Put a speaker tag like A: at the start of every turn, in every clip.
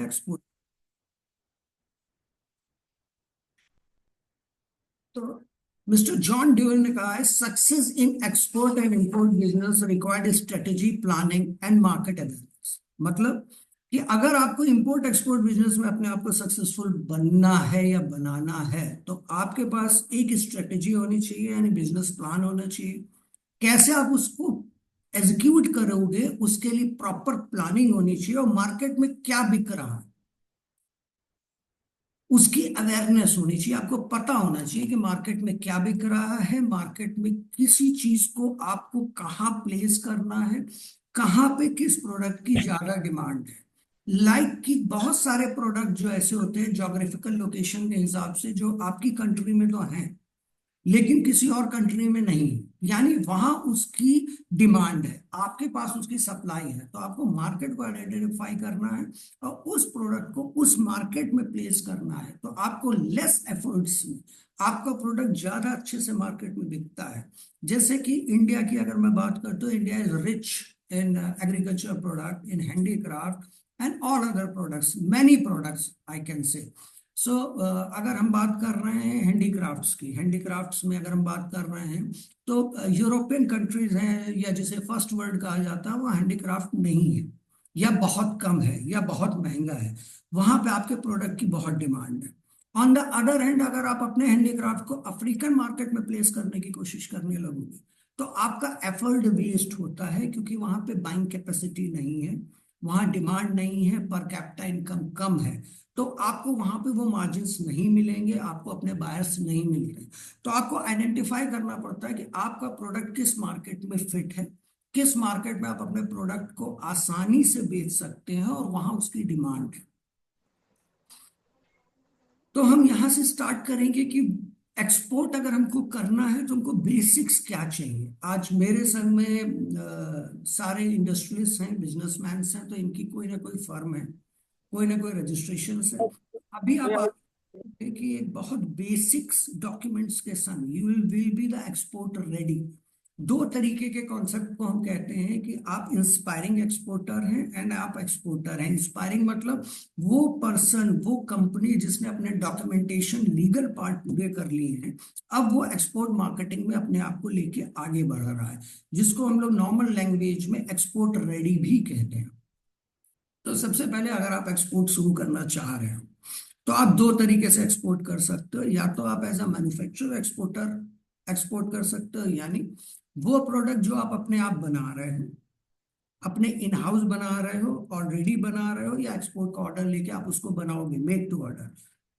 A: Export. तो mister John dual ने कहा है, success in export and import business required strategy, planning and market awareness. मतलब कि अगर आपको इंपोर्ट एक्सपोर्ट बिजनेस में अपने आप को सक्सेसफुल बनना है या बनाना है, तो आपके पास एक स्ट्रेटेजी होनी चाहिए, यानी बिजनेस प्लान होना चाहिए। कैसे आप उसको एग्जीक्यूट करोगे, उसके लिए प्रॉपर प्लानिंग होनी चाहिए, और मार्केट में क्या बिक रहा है उसकी अवेयरनेस होनी चाहिए। आपको पता होना चाहिए कि मार्केट में क्या बिक रहा है, मार्केट में किसी चीज को आपको कहाँ प्लेस करना है, कहाँ पे किस प्रोडक्ट की ज्यादा डिमांड है। कि बहुत सारे प्रोडक्ट जो ऐसे होते हैं जोग्राफिकल लोकेशन के हिसाब से, जो आपकी कंट्री में तो हैं लेकिन किसी और कंट्री में नहीं है, यानी वहां उसकी डिमांड है, आपके पास उसकी सप्लाई है। तो आपको मार्केट को आइडेंटिफाई करना है और उस प्रोडक्ट को उस मार्केट में प्लेस करना है। तो आपको लेस एफर्ट्स में आपका प्रोडक्ट ज्यादा अच्छे से मार्केट में बिकता है। जैसे कि इंडिया की अगर मैं बात करता हूँ, India is rich in agriculture product, in handicraft and all other products, many products I can say. So अगर हम बात कर रहे हैं हैंडीक्राफ्ट्स की, हैंडीक्राफ्ट्स में अगर हम बात कर रहे हैं, तो यूरोपियन कंट्रीज हैं या जिसे फर्स्ट वर्ल्ड कहा जाता है, वहाँ हैंडीक्राफ्ट नहीं है या बहुत कम है या बहुत महंगा है। वहां पे आपके प्रोडक्ट की बहुत डिमांड है। ऑन द अदर हैंड, अगर आप अपने हैंडीक्राफ्ट को अफ्रीकन मार्केट में प्लेस करने की कोशिश करने लगोगे, तो आपका एफर्ट वेस्ट होता है, क्योंकि वहां पे बाइंग कैपेसिटी नहीं है, वहां डिमांड नहीं है, पर कैपिटा इनकम कम है। तो आपको वहां पे वो मार्जिन्स नहीं मिलेंगे, आपको अपने बायर्स नहीं मिल रहे। तो आपको आइडेंटिफाई करना पड़ता है कि आपका प्रोडक्ट किस मार्केट में फिट है, किस मार्केट में आप अपने प्रोडक्ट को आसानी से बेच सकते हैं और वहां उसकी डिमांड है। तो हम यहां से स्टार्ट करेंगे कि एक्सपोर्ट अगर हमको करना है तो हमको बेसिक्स क्या चाहिए। आज मेरे संग में सारे इंडस्ट्रियलिस्ट हैं, बिजनेसमैन हैं, तो इनकी कोई ना कोई फर्म है, कोई ना कोई रजिस्ट्रेशन है। अभी आप कि एक बहुत बेसिक्स डॉक्यूमेंट्स के संग you will be the exporter ready. दो तरीके के कॉन्सेप्ट को हम कहते हैं कि आप इंस्पायरिंग एक्सपोर्टर हैं एंड आप एक्सपोर्टर हैं। इंस्पायरिंग मतलब वो पर्सन, वो कंपनी जिसने अपने डॉक्यूमेंटेशन लीगल पार्ट पूरे कर लिए हैं, अब वो एक्सपोर्ट मार्केटिंग में अपने आप को लेके आगे बढ़ रहा है, जिसको हम लोग नॉर्मल लैंग्वेज में एक्सपोर्ट रेडी भी कहते हैं। तो सबसे पहले अगर आप एक्सपोर्ट शुरू करना चाह रहे हो, तो आप दो तरीके से एक्सपोर्ट कर सकते हो। या तो आप as a manufacturer exporter export कर सकते हो, यानी वो प्रोडक्ट जो आप अपने आप बना रहे हो, अपने इन हाउस बना रहे हो, ऑलरेडी बना रहे हो, या एक्सपोर्ट का ऑर्डर लेके आप उसको बनाओगे, मेक टू ऑर्डर,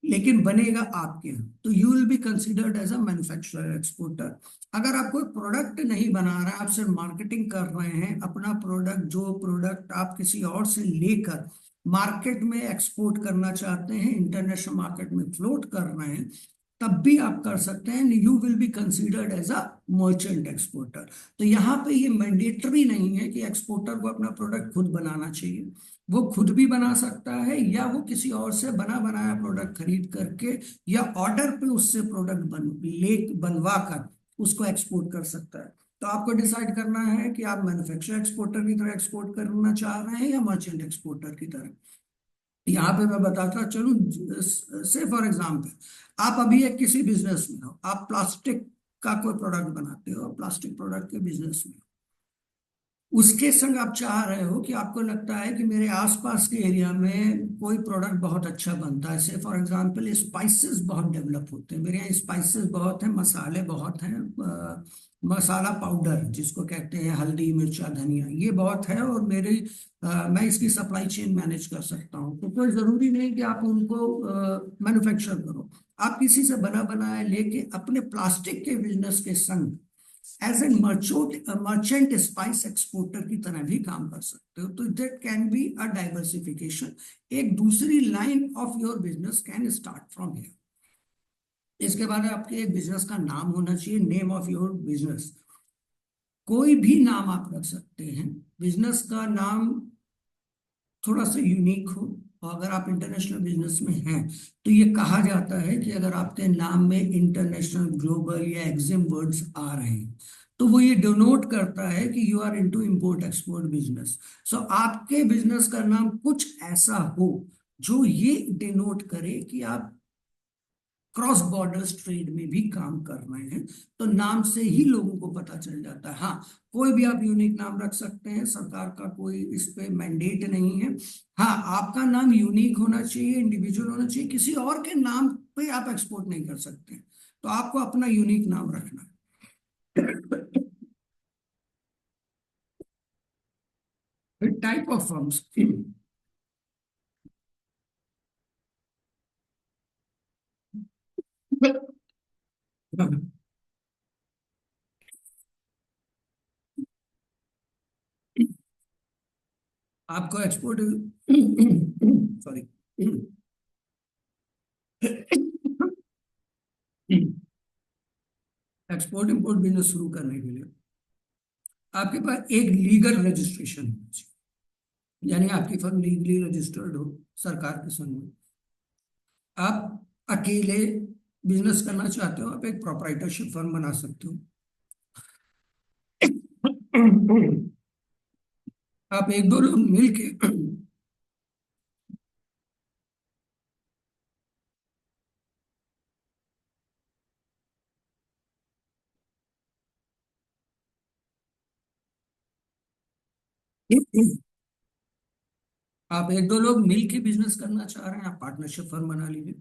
A: लेकिन बनेगा आपके यहाँ, तो you will be considered as a manufacturer exporter. अगर आप कोई प्रोडक्ट नहीं बना रहे हैं, आप सिर्फ मार्केटिंग कर रहे हैं, अपना प्रोडक्ट, जो प्रोडक्ट आप किसी और से लेकर मार्केट में एक्सपोर्ट करना चाहते हैं, इंटरनेशनल मार्केट में फ्लोट कर रहे हैं, तब भी आप कर सकते हैं। You will be considered as a merchant exporter. तो यहाँ पे ये मैंडेटरी नहीं है कि एक्सपोर्टर को अपना प्रोडक्ट खुद बनाना चाहिए। वो खुद भी बना सकता है, या वो किसी और से बना बनाया प्रोडक्ट खरीद करके या ऑर्डर पे उससे प्रोडक्ट बनवा कर उसको एक्सपोर्ट कर सकता है। तो आपको डिसाइड करना है कि आप मैन्युफैक्चर एक्सपोर्टर की तरह एक्सपोर्ट करना चाह रहे हैं या मर्चेंट एक्सपोर्टर की तरह। यहाँ पे मैं बताता चलूं, से फॉर एग्जांपल, आप अभी एक किसी बिजनेस में हो, आप प्लास्टिक का कोई प्रोडक्ट बनाते हो, प्लास्टिक प्रोडक्ट के बिजनेस में, उसके संग आप चाह रहे हो कि आपको लगता है कि मेरे आसपास के एरिया में कोई प्रोडक्ट बहुत अच्छा बनता है। से फॉर एग्जांपल, स्पाइसेस बहुत डेवलप होते हैं, मेरे यहाँ स्पाइसेस बहुत हैं, मसाले बहुत हैं, मसाला पाउडर जिसको कहते हैं, हल्दी, मिर्चा, धनिया, ये बहुत है, और मैं इसकी सप्लाई चेन मैनेज कर सकता हूँ। तो कोई जरूरी नहीं कि आप उनको मैन्युफैक्चर करो, आप किसी से बना बनाया लेके अपने प्लास्टिक के बिजनेस के संग as an merchant spice exporter की तरह भी काम कर सकते हो। तो that can be a diversification. एक दूसरी line of your business can start from here. इसके बाद आपके एक बिजनेस का नाम होना चाहिए, नेम ऑफ योर बिजनेस। कोई भी नाम आप रख सकते हैं, बिजनेस का नाम थोड़ा सा यूनिक हो। और अगर आप इंटरनेशनल बिजनेस में हैं, तो ये कहा जाता है कि अगर आपके नाम में इंटरनेशनल, ग्लोबल या एक्सिम वर्ड्स आ रहे हैं, तो वो ये डिनोट करता है कि you are into import export business. So आपके बिजनेस का नाम कुछ ऐसा हो जो ये डिनोट करे कि आप क्रॉस बॉर्डर्स ट्रेड में भी काम कर रहे हैं। तो नाम से ही लोगों को पता चल जाता है। हाँ, कोई भी आप यूनिक नाम रख सकते हैं, सरकार का कोई इस पे मैंडेट नहीं है। हाँ, आपका नाम यूनिक होना चाहिए, इंडिविजुअल होना चाहिए, किसी और के नाम पे आप एक्सपोर्ट नहीं कर सकते। तो आपको अपना यूनिक नाम रखना है। Type of firms. आपको export, sorry, export import business शुरू करने के लिए आपके पास एक लीगल रजिस्ट्रेशन होना चाहिए, यानी आपकी फर्म लीगली रजिस्टर्ड हो सरकार के सामने। आप अकेले बिजनेस करना चाहते हो, आप एक प्रोप्राइटरशिप फर्म बना सकते हो। आप एक दो लोग मिलके, आप एक दो लोग मिलके बिजनेस करना चाह रहे हैं, आप पार्टनरशिप फर्म बना लीजिए।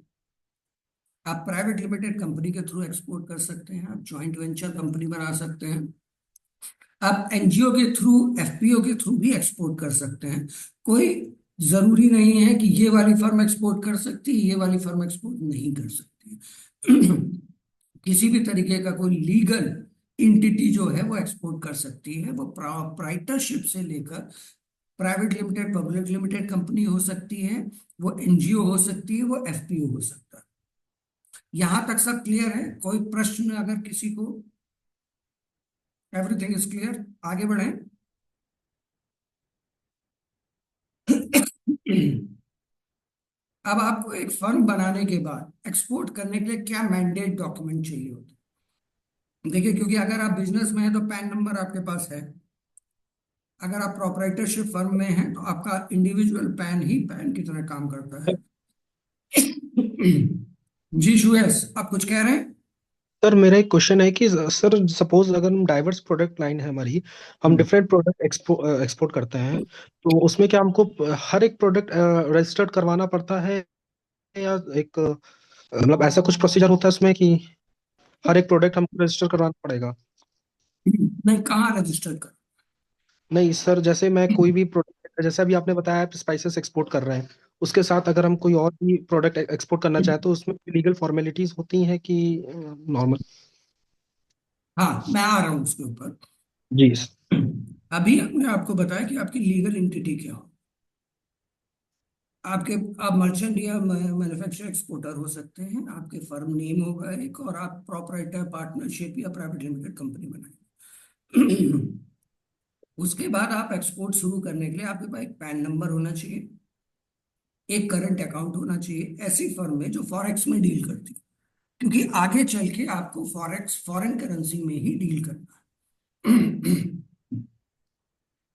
A: आप प्राइवेट लिमिटेड कंपनी के थ्रू एक्सपोर्ट कर सकते हैं, आप जॉइंट वेंचर कंपनी बना सकते हैं, आप एनजीओ के थ्रू, एफपीओ के थ्रू भी एक्सपोर्ट कर सकते हैं। कोई जरूरी नहीं है कि ये वाली फर्म एक्सपोर्ट कर सकती है, ये वाली फर्म एक्सपोर्ट नहीं कर सकती। किसी भी तरीके का कोई लीगल इंटिटी जो है वो एक्सपोर्ट कर सकती है। वो प्रोप्राइटरशिप से लेकर private limited, public limited company हो सकती है, वो एनजीओ हो सकती है, वो एफपीओ हो सकता है। यहां तक सब क्लियर है? कोई प्रश्न अगर किसी को? एवरीथिंग इज क्लियर, आगे बढ़ें। अब आपको एक फर्म बनाने के बाद एक्सपोर्ट करने के लिए क्या मैंडेट डॉक्यूमेंट चाहिए होते हैं? देखिए, क्योंकि अगर आप बिजनेस में हैं तो पैन नंबर आपके पास है। अगर आप प्रोप्राइटरशिप फर्म में हैं तो आपका इंडिविजुअल पैन ही पैन की तरह काम करता है। जी सुयस, आप कुछ कह रहे हैं?
B: सर मेरा एक क्वेश्चन है कि सर सपोज अगर हम डाइवर्स प्रोडक्ट लाइन है हमारी, हम
A: हम्म।
B: डिफरेंट प्रोडक्ट एक्सपोर्ट करते हैं, तो उसमें क्या हमको हर एक प्रोडक्ट रजिस्टर्ड करवाना पड़ता है, या एक मतलब ऐसा कुछ प्रोसीजर होता है उसमें कि हर एक प्रोडक्ट हमको रजिस्टर करवाना पड़ेगा?
A: नहीं, कहाँ रजिस्टर कर?
B: नहीं सर, जैसे मैं कोई भी प्रोडक्ट, जैसे अभी आपने बताया आप स्पाइसेस एक्सपोर्ट कर रहे हैं, उसके साथ अगर हम कोई और भी प्रोडक्ट एक्सपोर्ट करना चाहें तो उसमें लीगल फॉर्मेलिटीज होती हैं कि नॉर्मल?
A: हाँ, मैं आ रहा हूँ उसके ऊपर।
B: जी।
A: अभी हमने आपको बताया कि आपकी लीगल एंटिटी क्या हो। आपके, आप मर्चेंट या मैन्युफैक्चर एक्सपोर्टर हो सकते हैं, आपके फर्म नेम होगा एक, और आप प्रोपराइटर, पार्टनरशिप या प्राइवेट लिमिटेड कंपनी बनाएंगे। उसके बाद आप एक्सपोर्ट शुरू करने के लिए आपके पास एक पैन नंबर होना चाहिए, एक करंट अकाउंट होना चाहिए। ऐसी फर्म है जो फॉरेक्स में डील करती है, क्योंकि आगे चल के आपको फॉरेक्स, फॉरेन करेंसी में ही डील करना है।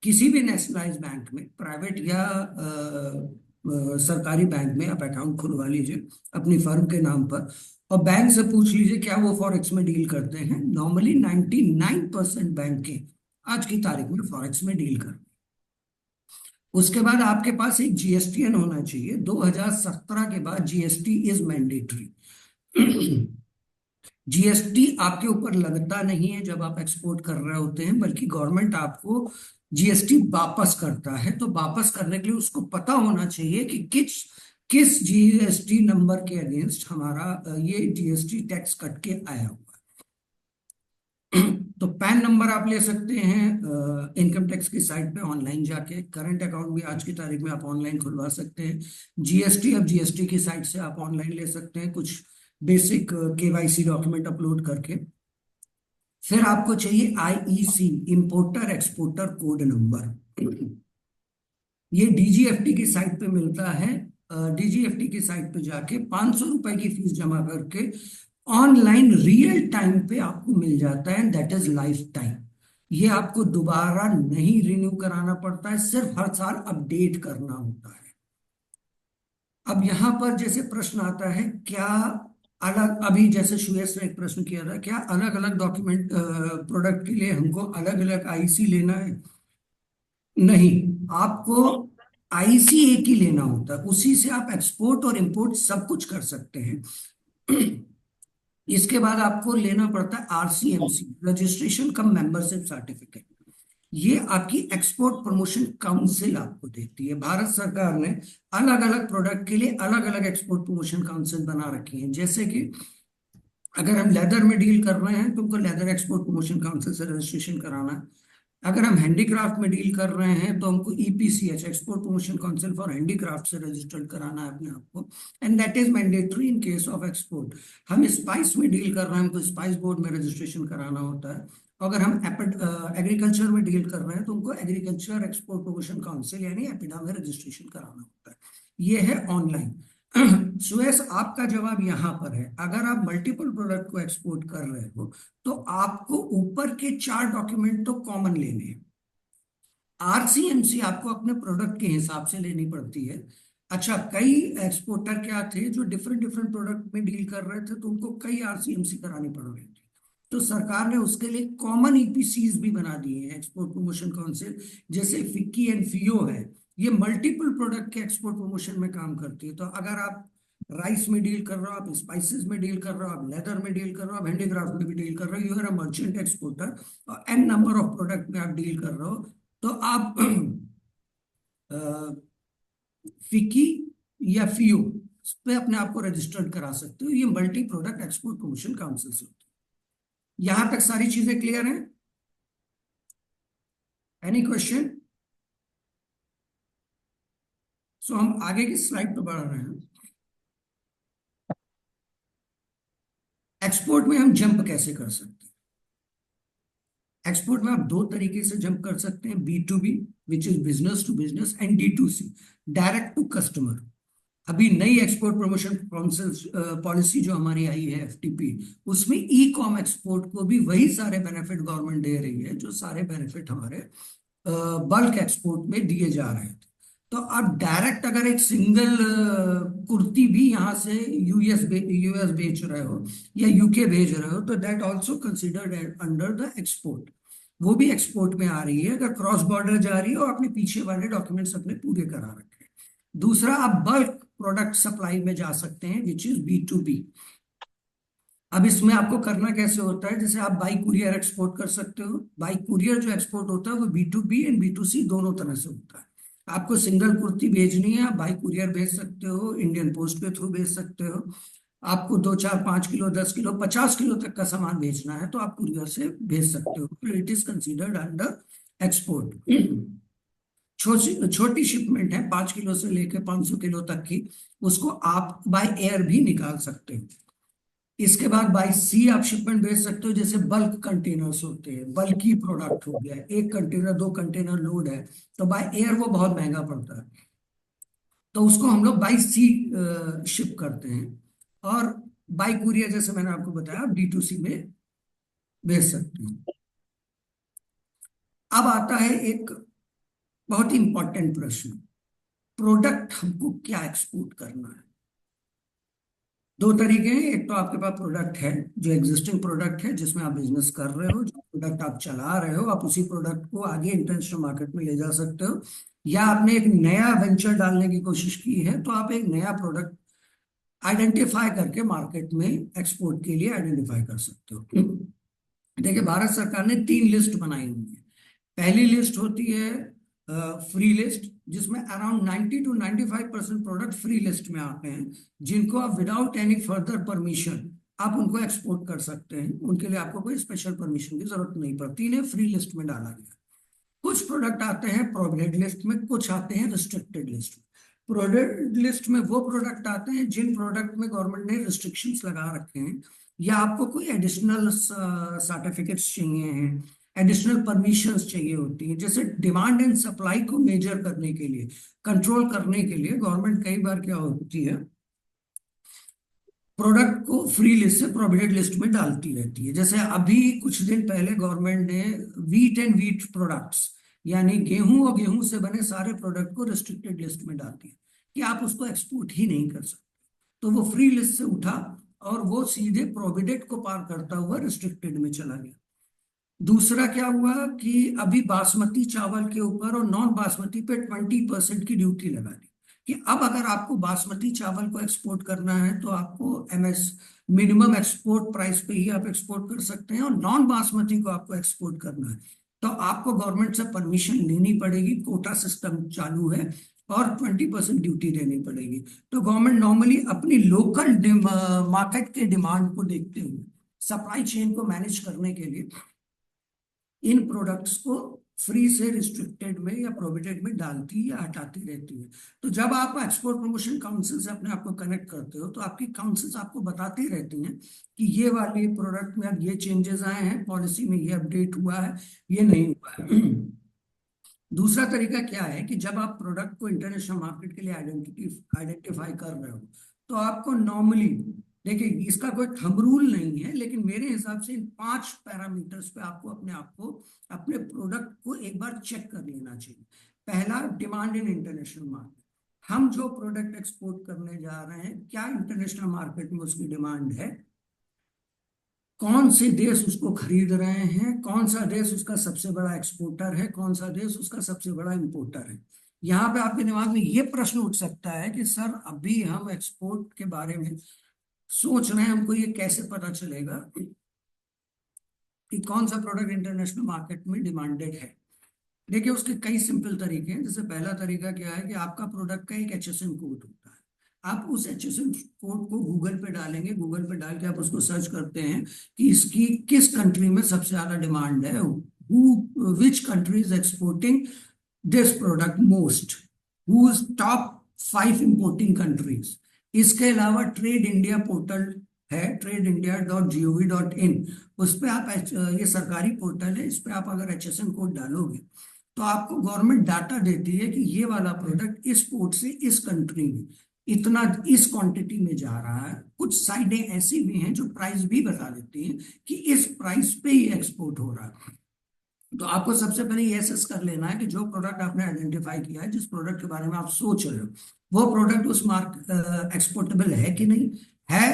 A: किसी भी नेशनलाइज बैंक में, प्राइवेट या सरकारी बैंक में आप अकाउंट खुलवा लीजिए अपनी फर्म के नाम पर, और बैंक से पूछ लीजिए क्या वो फॉरेक्स में डील करते हैं। नॉर्मली 99% बैंक आज की तारीख में फॉरेक्स में डील कर। उसके बाद आपके पास एक जीएसटीएन होना चाहिए। 2017 के बाद जीएसटी इज मैंडेटरी। जीएसटी आपके ऊपर लगता नहीं है जब आप एक्सपोर्ट कर रहे होते हैं, बल्कि गवर्नमेंट आपको जीएसटी वापस करता है। तो वापस करने के लिए उसको पता होना चाहिए कि किस किस जीएसटी नंबर के अगेंस्ट हमारा ये जीएसटी टैक्स कट के आया हुआ है। तो पैन नंबर आप ले सकते हैं इनकम टैक्स की साइट पे ऑनलाइन जाके। करंट अकाउंट भी आज की तारीख में आप ऑनलाइन खुलवा सकते हैं। जीएसटी, अब जीएसटी की साइट से आप ऑनलाइन ले सकते हैं, कुछ बेसिक केवाईसी डॉक्यूमेंट अपलोड करके। फिर आपको चाहिए IEC, importer exporter code number. ये डीजीएफटी की साइट पे मिलता है। डीजीएफटी की साइट पे जाके 500 रुपए की फीस जमा करके ऑनलाइन रियल टाइम पे आपको मिल जाता है, दैट इज लाइफ टाइम। ये आपको दोबारा नहीं रिन्यू कराना पड़ता है, सिर्फ हर साल अपडेट करना होता है। अब यहाँ पर जैसे प्रश्न आता है, क्या अलग, अभी जैसे सुयस ने एक प्रश्न किया था, क्या अलग अलग डॉक्यूमेंट प्रोडक्ट के लिए हमको अलग अलग आईसी लेना है? नहीं, आपको आईसी एक ही लेना होता है, उसी से आप एक्सपोर्ट और इंपोर्ट सब कुछ कर सकते हैं। इसके बाद आपको लेना पड़ता है आरसीएमसी, रजिस्ट्रेशन कम मेंबरशिप सर्टिफिकेट। ये आपकी एक्सपोर्ट प्रमोशन काउंसिल आपको देती है। भारत सरकार ने अलग अलग प्रोडक्ट के लिए अलग अलग एक्सपोर्ट प्रमोशन काउंसिल बना रखी है। जैसे कि अगर हम लेदर में डील कर रहे हैं तो हमको लेदर एक्सपोर्ट प्रमोशन काउंसिल से रजिस्ट्रेशन कराना है। अगर हम हैंडीक्राफ्ट में डील कर रहे हैं तो हमको EPCH, export promotion council for handicraft से रजिस्टर्ड कराना है अपने आप को, and that is mandatory in case of export. हम स्पाइस में डील कर रहे हैं, हमको स्पाइस बोर्ड में रजिस्ट्रेशन कराना होता है। अगर हम एग्रीकल्चर में डील कर रहे हैं तो उनको एग्रीकल्चर एक्सपोर्ट प्रमोशन काउंसिल यानी एपिडा में रजिस्ट्रेशन कराना होता है। ये है ऑनलाइन। सुयस, आपका जवाब यहाँ पर है, अगर आप मल्टीपल प्रोडक्ट को एक्सपोर्ट कर रहे हो तो आपको ऊपर के 4 डॉक्यूमेंट तो कॉमन लेने हैं। आरसीएमसी आपको अपने प्रोडक्ट के हिसाब से लेनी पड़ती है। अच्छा, कई एक्सपोर्टर क्या थे जो डिफरेंट डिफरेंट प्रोडक्ट में डील कर रहे थे, तो उनको कई आरसीएमसी करानी पड़ रही थी। तो सरकार ने उसके लिए कॉमन ईपीसीज भी बना दिए हैं, एक्सपोर्ट प्रमोशन काउंसिल। जैसे फिक्की एंड फियो है, ये मल्टीपल प्रोडक्ट के एक्सपोर्ट प्रमोशन में काम करती है। तो अगर आप राइस में डील कर रहे हो, आप स्पाइसेस में डील कर रहे हो, आप लेदर में डील कर रहे हो, आप हैंडीक्राफ्ट में भी डील कर रहे हो, you are a merchant exporter और एन नंबर ऑफ प्रोडक्ट में आप डील कर रहे हो, तो आप फिकी या फियो पे अपने आप को रजिस्टर्ड करा सकते हो। ये multi product export promotion council से होती है। यहां तक सारी चीजें क्लियर हैं? Any question? सो हम आगे की स्लाइड पे बढ़ रहे हैं। एक्सपोर्ट में हम जंप कैसे कर सकते हैं? एक्सपोर्ट में आप 2 तरीके से जंप कर सकते हैं, B to B which is business to business, and D to C, direct to customer. अभी नई एक्सपोर्ट प्रमोशन काउंसिल पॉलिसी जो हमारी आई है, एफटीपी, उसमें ई कॉम एक्सपोर्ट को भी वही सारे बेनिफिट गवर्नमेंट दे रही है जो सारे बेनिफिट हमारे बल्क एक्सपोर्ट में दिए जा रहे थे। तो आप डायरेक्ट अगर एक सिंगल कुर्ती भी यहाँ से यूएस बेच रहे हो या यूके भेज रहे हो, तो that also considered under the export. वो भी एक्सपोर्ट में आ रही है अगर क्रॉस बॉर्डर जा रही है और आपने पीछे वाले डॉक्यूमेंट्स अपने पूरे करा रखे हैं। दूसरा, आप बल्क प्रोडक्ट सप्लाई में जा सकते हैं which is B to B. अब इसमें आपको करना कैसे होता है, जैसे आप बाई कुरियर एक्सपोर्ट कर सकते हो। बाई कुरियर जो एक्सपोर्ट होता है वो B to B and B to C दोनों तरह से होता है। आपको सिंगल कुर्ती भेजनी है, आप बाई कुरियर भेज सकते हो, इंडियन पोस्ट के थ्रू भेज सकते हो। आपको 2 4 5 किलो 10 किलो 50 किलो तक का सामान भेजना है तो आप कुरियर से भेज सकते हो। It is considered under export. छोटी छोटी शिपमेंट है 5 किलो से लेकर 500 किलो तक की, उसको आप बाय एयर भी निकाल सकते हो। इसके बाद बाय सी आप शिपमेंट भेज सकते हो, जैसे बल्क कंटेनर्स होते हैं, बल्कि प्रोडक्ट हो गया, 1 कंटेनर 2 कंटेनर लोड है, तो बाय एयर वो बहुत महंगा पड़ता है, तो उसको हम लोग बाय सी शिप करते हैं। और बाय कुरियर जैसे मैंने आपको बताया, आप डी टू सी में भेज सकते हैं। अब आता है एक बहुत ही इंपॉर्टेंट प्रश्न, प्रोडक्ट हमको क्या एक्सपोर्ट करना है? 2 तरीके हैं, एक तो आपके पास प्रोडक्ट है जो एग्जिस्टिंग प्रोडक्ट है जिसमें आप बिजनेस कर रहे हो, जो प्रोडक्ट आप चला रहे हो, आप उसी प्रोडक्ट को आगे इंटरनेशनल मार्केट में ले जा सकते हो। या आपने एक नया वेंचर डालने की कोशिश की है तो आप एक नया प्रोडक्ट आइडेंटिफाई करके मार्केट में एक्सपोर्ट के लिए आइडेंटिफाई कर सकते हो। देखिए, भारत सरकार ने 3 लिस्ट बनाई हुई है। पहली लिस्ट होती है फ्री लिस्ट, जिसमें around 90 to 95% product free list में आते हैं, जिनको आप विदाउट एनी फर्दर परमिशन आप उनको एक्सपोर्ट कर सकते हैं। उनके लिए आपको कोई स्पेशल परमिशन की जरूरत नहीं पड़ती, इन्हें फ्री लिस्ट में डाला गया। कुछ प्रोडक्ट आते हैं प्रोहिबिटेड लिस्ट में, कुछ आते हैं रिस्ट्रिक्टेड लिस्ट में। प्रोहिबिटेड लिस्ट में वो प्रोडक्ट आते हैं जिन प्रोडक्ट में गवर्नमेंट ने रिस्ट्रिक्शंस लगा रखे हैं, या आपको कोई एडिशनल सर्टिफिकेट्स चाहिए हैं, एडिशनल परमिशंस चाहिए होती हैं। जैसे डिमांड एंड सप्लाई को मेजर करने के लिए, कंट्रोल करने के लिए गवर्नमेंट कई बार क्या होती है, प्रोडक्ट को फ्री लिस्ट से प्रोहिबिटेड लिस्ट में डालती रहती है। जैसे अभी कुछ दिन पहले गवर्नमेंट ने वीट एंड वीट प्रोडक्ट्स, यानी गेहूं और गेहूं से बने सारे प्रोडक्ट को रिस्ट्रिक्टेड लिस्ट में डाल दिया। कि आप उसको एक्सपोर्ट ही नहीं कर सकते। तो वो फ्री लिस्ट से उठा और वो सीधे प्रोविडेंट को पार करता हुआ रिस्ट्रिक्टेड में चला गया। दूसरा क्या हुआ कि अभी बासमती चावल के ऊपर और नॉन बासमती पे 20% की ड्यूटी लगा दी, कि अब अगर आपको बासमती चावल को एक्सपोर्ट करना है तो आपको एमएस मिनिमम एक्सपोर्ट प्राइस पे ही आप एक्सपोर्ट कर सकते हैं, और नॉन बासमती को आपको एक्सपोर्ट करना है तो आपको गवर्नमेंट से परमिशन लेनी पड़ेगी, कोटा सिस्टम चालू है, और 20% ड्यूटी देनी पड़ेगी। तो गवर्नमेंट नॉर्मली अपनी लोकल मार्केट के डिमांड को देखते हुए सप्लाई चेन को मैनेज करने के लिए इन प्रोडक्ट्स को फ्री से रिस्ट्रिक्टेड में या प्रोहिबिटेड में डालती है या हटाती रहती है। तो जब आप एक्सपोर्ट प्रमोशन काउंसिल से अपने आप को कनेक्ट करते हो तो आपकी काउंसिल्स आपको बताती रहती हैं कि ये वाले प्रोडक्ट में अब ये चेंजेस आए हैं, पॉलिसी में ये अपडेट हुआ है, ये नहीं हुआ है। दूसरा तरीका क्या है कि जब आप प्रोडक्ट को इंटरनेशनल मार्केट के लिए आइडेंटिफाई कर रहे हो तो आपको नॉर्मली, देखिए इसका कोई थंब रूल नहीं है, लेकिन मेरे हिसाब से इन 5 पैरामीटर्स पे आपको अपने आप को, अपने प्रोडक्ट को एक बार चेक कर लेना चाहिए। पहला, डिमांड इन इंटरनेशनल मार्केट। हम जो प्रोडक्ट एक्सपोर्ट करने जा रहे हैं, क्या इंटरनेशनल मार्केट में उसकी डिमांड है, कौन से देश उसको खरीद रहे हैं, कौन सा देश उसका सबसे बड़ा एक्सपोर्टर है, कौन सा देश उसका सबसे बड़ा इंपोर्टर है। यहाँ पे आपके दिमाग में ये प्रश्न उठ सकता है कि सर अभी हम एक्सपोर्ट के बारे में सोच रहे हैं, हमको ये कैसे पता चलेगा कि कौन सा प्रोडक्ट इंटरनेशनल मार्केट में डिमांडेड है। देखिए उसके कई सिंपल तरीके हैं। जैसे पहला तरीका क्या है कि आपका प्रोडक्ट का एक एचएसएन कोड होता है, आप उस एचएसएन कोड को गूगल पे डालेंगे, गूगल पे डाल के आप उसको सर्च करते हैं कि इसकी किस कंट्री में सबसे ज्यादा डिमांड है, who which country is exporting this product most, who is top 5 importing countries. इसके अलावा ट्रेड इंडिया पोर्टल है, TradeIndia.gov.in। उस पे आप ये सरकारी पोर्टल है, इस पे आप अगर एचएसएन कोड डालोगे तो आपको गवर्नमेंट डाटा देती है कि ये वाला प्रोडक्ट इस पोर्ट से इस कंट्री में इतना इस क्वांटिटी में जा रहा है। कुछ साइडें ऐसी भी हैं जो प्राइस भी बता देती हैं कि इस प्राइस पे ही एक्सपोर्ट हो रहा है। तो आपको सबसे पहले ये असेस कर लेना है कि जो प्रोडक्ट आपने आइडेंटिफाई किया है, जिस प्रोडक्ट के बारे में आप सोच रहे हो, वो प्रोडक्ट उस मार्क एक्सपोर्टेबल है कि नहीं है।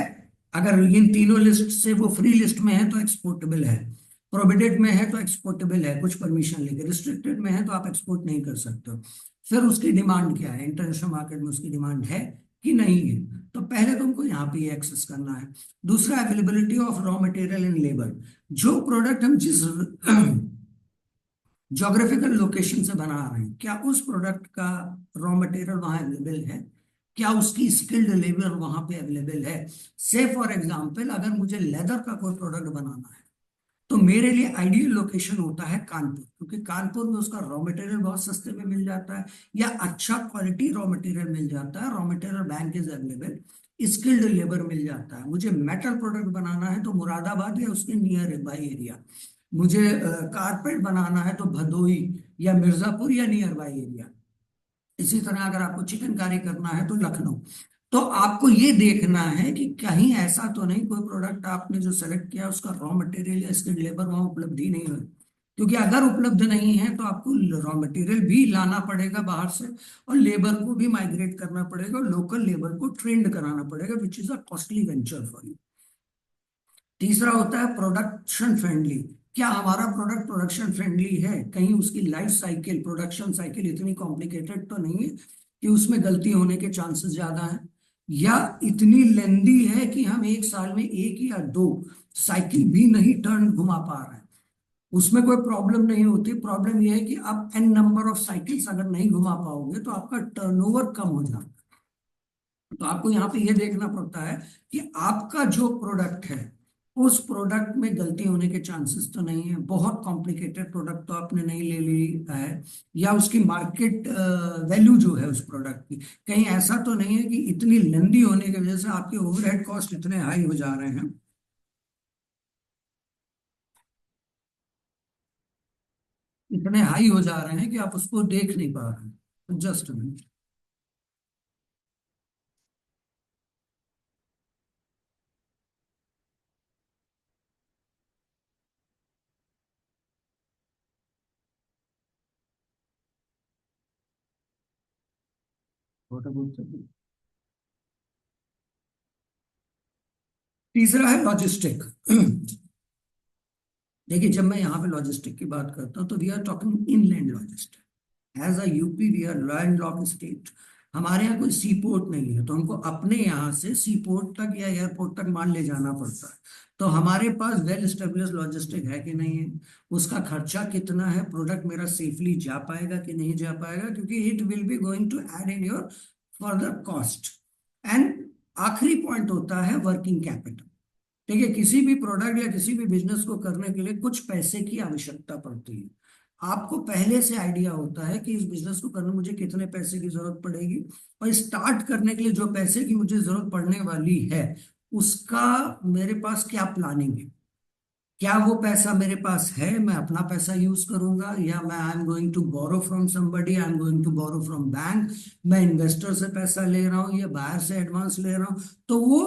A: अगर इन तीनों लिस्ट से वो फ्री लिस्ट में है तो एक्सपोर्टेबल है, प्रोहिबिटेड में है तो एक्सपोर्टेबल है कुछ परमिशन लेके, रिस्ट्रिक्टेड में है तो आप एक्सपोर्ट नहीं कर सकते हो। फिर उसकी डिमांड क्या है, इंटरनेशनल मार्केट में उसकी डिमांड है कि नहीं है। तो पहले तुमको यहाँ पे ये एक्सेस करना है। दूसरा, availability of raw material and labour. जो प्रोडक्ट हम जिस जोग्राफिकल लोकेशन से बना रहे हैं, क्या उस प्रोडक्ट का रॉ मटेरियल वहां अवेलेबल है, क्या उसकी स्किल्ड लेबर वहां पे अवेलेबल है। से फॉर एग्जांपल अगर मुझे लेदर का कोई प्रोडक्ट बनाना है तो मेरे लिए आइडियल लोकेशन होता है कानपुर, क्योंकि कानपुर में उसका रॉ मटेरियल बहुत सस्ते में मिल जाता है, या अच्छा क्वालिटी रॉ मटेरियल मिल जाता है, raw material bank is available, skilled labour मिल जाता है। मुझे मेटल प्रोडक्ट बनाना है तो मुरादाबाद या उसके नियर बाई एरिया, मुझे कारपेट बनाना है तो भदोई या मिर्जापुर या नियर बाई एरिया। इसी तरह अगर आपको चिकनकारी करना है तो लखनऊ। तो आपको ये देखना है कि कहीं ऐसा तो नहीं कोई प्रोडक्ट आपने जो सेलेक्ट किया उसका रॉ मटेरियल या स्किल्ड लेबर वहां उपलब्ध ही नहीं है। क्योंकि अगर उपलब्ध नहीं है तो आपको रॉ मटेरियल भी लाना पड़ेगा बाहर से, और लेबर को भी माइग्रेट करना पड़ेगा, और लोकल लेबर को ट्रेंड कराना पड़ेगा, which is a costly venture for you. तीसरा होता है प्रोडक्शन फ्रेंडली। क्या हमारा प्रोडक्ट प्रोडक्शन फ्रेंडली है, कहीं उसकी लाइफ साइकिल, प्रोडक्शन साइकिल इतनी कॉम्प्लिकेटेड तो नहीं है कि उसमें गलती होने के चांसेस ज्यादा हैं, या इतनी लेंदी है कि हम एक साल में एक या दो साइकिल भी नहीं टर्न घुमा पा रहे हैं। उसमें कोई प्रॉब्लम नहीं होती। प्रॉब्लम यह है कि आप एन नंबर ऑफ साइकिल्स अगर नहीं घुमा पाओगे तो आपका टर्नओवर कम हो जाता है। तो आपको यहाँ पे ये देखना पड़ता है कि आपका जो प्रोडक्ट है उस प्रोडक्ट में गलती होने के चांसेस तो नहीं है, बहुत कॉम्प्लिकेटेड प्रोडक्ट तो आपने नहीं ले ली है, या उसकी मार्केट वैल्यू जो है उस प्रोडक्ट की, कहीं ऐसा तो नहीं है कि इतनी लंबी होने की वजह से आपके ओवरहेड कॉस्ट इतने हाई हो जा रहे हैं, इतने हाई हो जा रहे हैं कि आप उसको देख नहीं पा रहे हैं। Just minute. तीसरा है लॉजिस्टिक। देखिए, जब मैं यहाँ पे लॉजिस्टिक की बात करता हूँ तो we are talking inland logistic. As a UP we are land lock state. हमारे यहाँ कोई सी पोर्ट नहीं है, तो हमको अपने यहाँ से सी पोर्ट तक या एयरपोर्ट तक माल ले जाना पड़ता है। तो हमारे पास वेल स्टेब्लिश लॉजिस्टिक है कि नहीं है, उसका खर्चा कितना है, प्रोडक्ट मेरा सेफली जा पाएगा कि नहीं जा पाएगा, क्योंकि it will be going to add in your further cost. And आखिरी पॉइंट होता है वर्किंग कैपिटल। देखिए, किसी भी प्रोडक्ट या किसी भी बिजनेस को करने के लिए कुछ पैसे की आवश्यकता पड़ती है। आपको पहले से आइडिया होता है कि इस बिजनेस को करने में मुझे कितने पैसे की जरूरत पड़ेगी, और स्टार्ट करने के लिए जो पैसे की मुझे जरूरत पड़ने वाली है उसका मेरे पास क्या प्लानिंग है। क्या वो पैसा मेरे पास है, मैं अपना पैसा यूज करूंगा, या मैं I am going to borrow from somebody, I am going to borrow from bank, मैं इन्वेस्टर से पैसा ले रहा हूँ या बाहर से एडवांस ले रहा हूँ। तो वो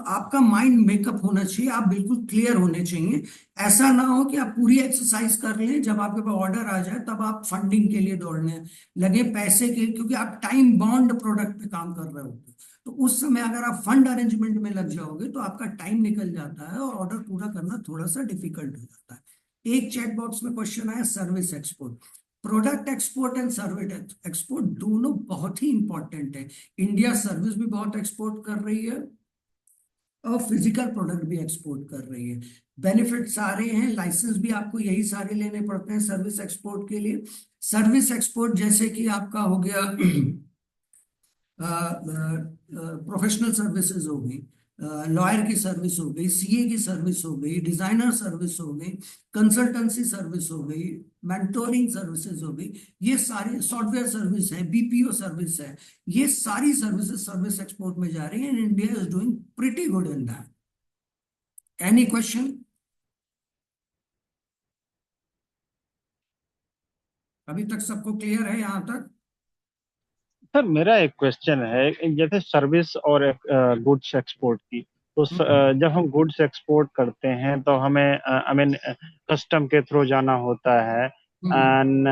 A: आपका माइंड मेकअप होना चाहिए, आप बिल्कुल क्लियर होने चाहिए। ऐसा ना हो कि आप पूरी एक्सरसाइज कर लें, जब आपके पास ऑर्डर आ जाए तब आप फंडिंग के लिए दौड़ने लगे पैसे के, क्योंकि आप टाइम बॉन्ड प्रोडक्ट पे काम कर रहे होते हैं। तो उस समय अगर आप फंड अरेंजमेंट में लग जाओगे तो आपका टाइम निकल जाता है और ऑर्डर पूरा करना थोड़ा सा डिफिकल्ट हो जाता है। एक चैट बॉक्स में क्वेश्चन आया service export. Product export and service export दोनों बहुत ही इंपॉर्टेंट है। इंडिया सर्विस भी बहुत एक्सपोर्ट कर रही है और फिजिकल प्रोडक्ट भी एक्सपोर्ट कर रही है। बेनिफिट सारे हैं, लाइसेंस भी आपको यही सारे लेने पड़ते हैं सर्विस एक्सपोर्ट के लिए। सर्विस एक्सपोर्ट जैसे कि आपका हो गया प्रोफेशनल सर्विसेज हो गई, लॉयर की सर्विस हो गई, सीए की सर्विस हो गई, डिजाइनर सर्विस हो गई, कंसल्टेंसी सर्विस हो गई, मेंटोरिंग सर्विसेज हो गई, ये सारी सॉफ्टवेयर सर्विस है, बीपीओ सर्विस है, ये सारी सर्विसेज सर्विस एक्सपोर्ट में जा रही है। India is doing pretty good in that. Any question? अभी तक सबको क्लियर है यहाँ तक?
C: सर मेरा एक क्वेश्चन है, जैसे सर्विस और गुड्स एक्सपोर्ट की, तो
A: हम्म।
C: जब हम गुड्स एक्सपोर्ट करते हैं तो हमें आई मीन कस्टम के थ्रू जाना होता है।
A: हम्म।
C: एंड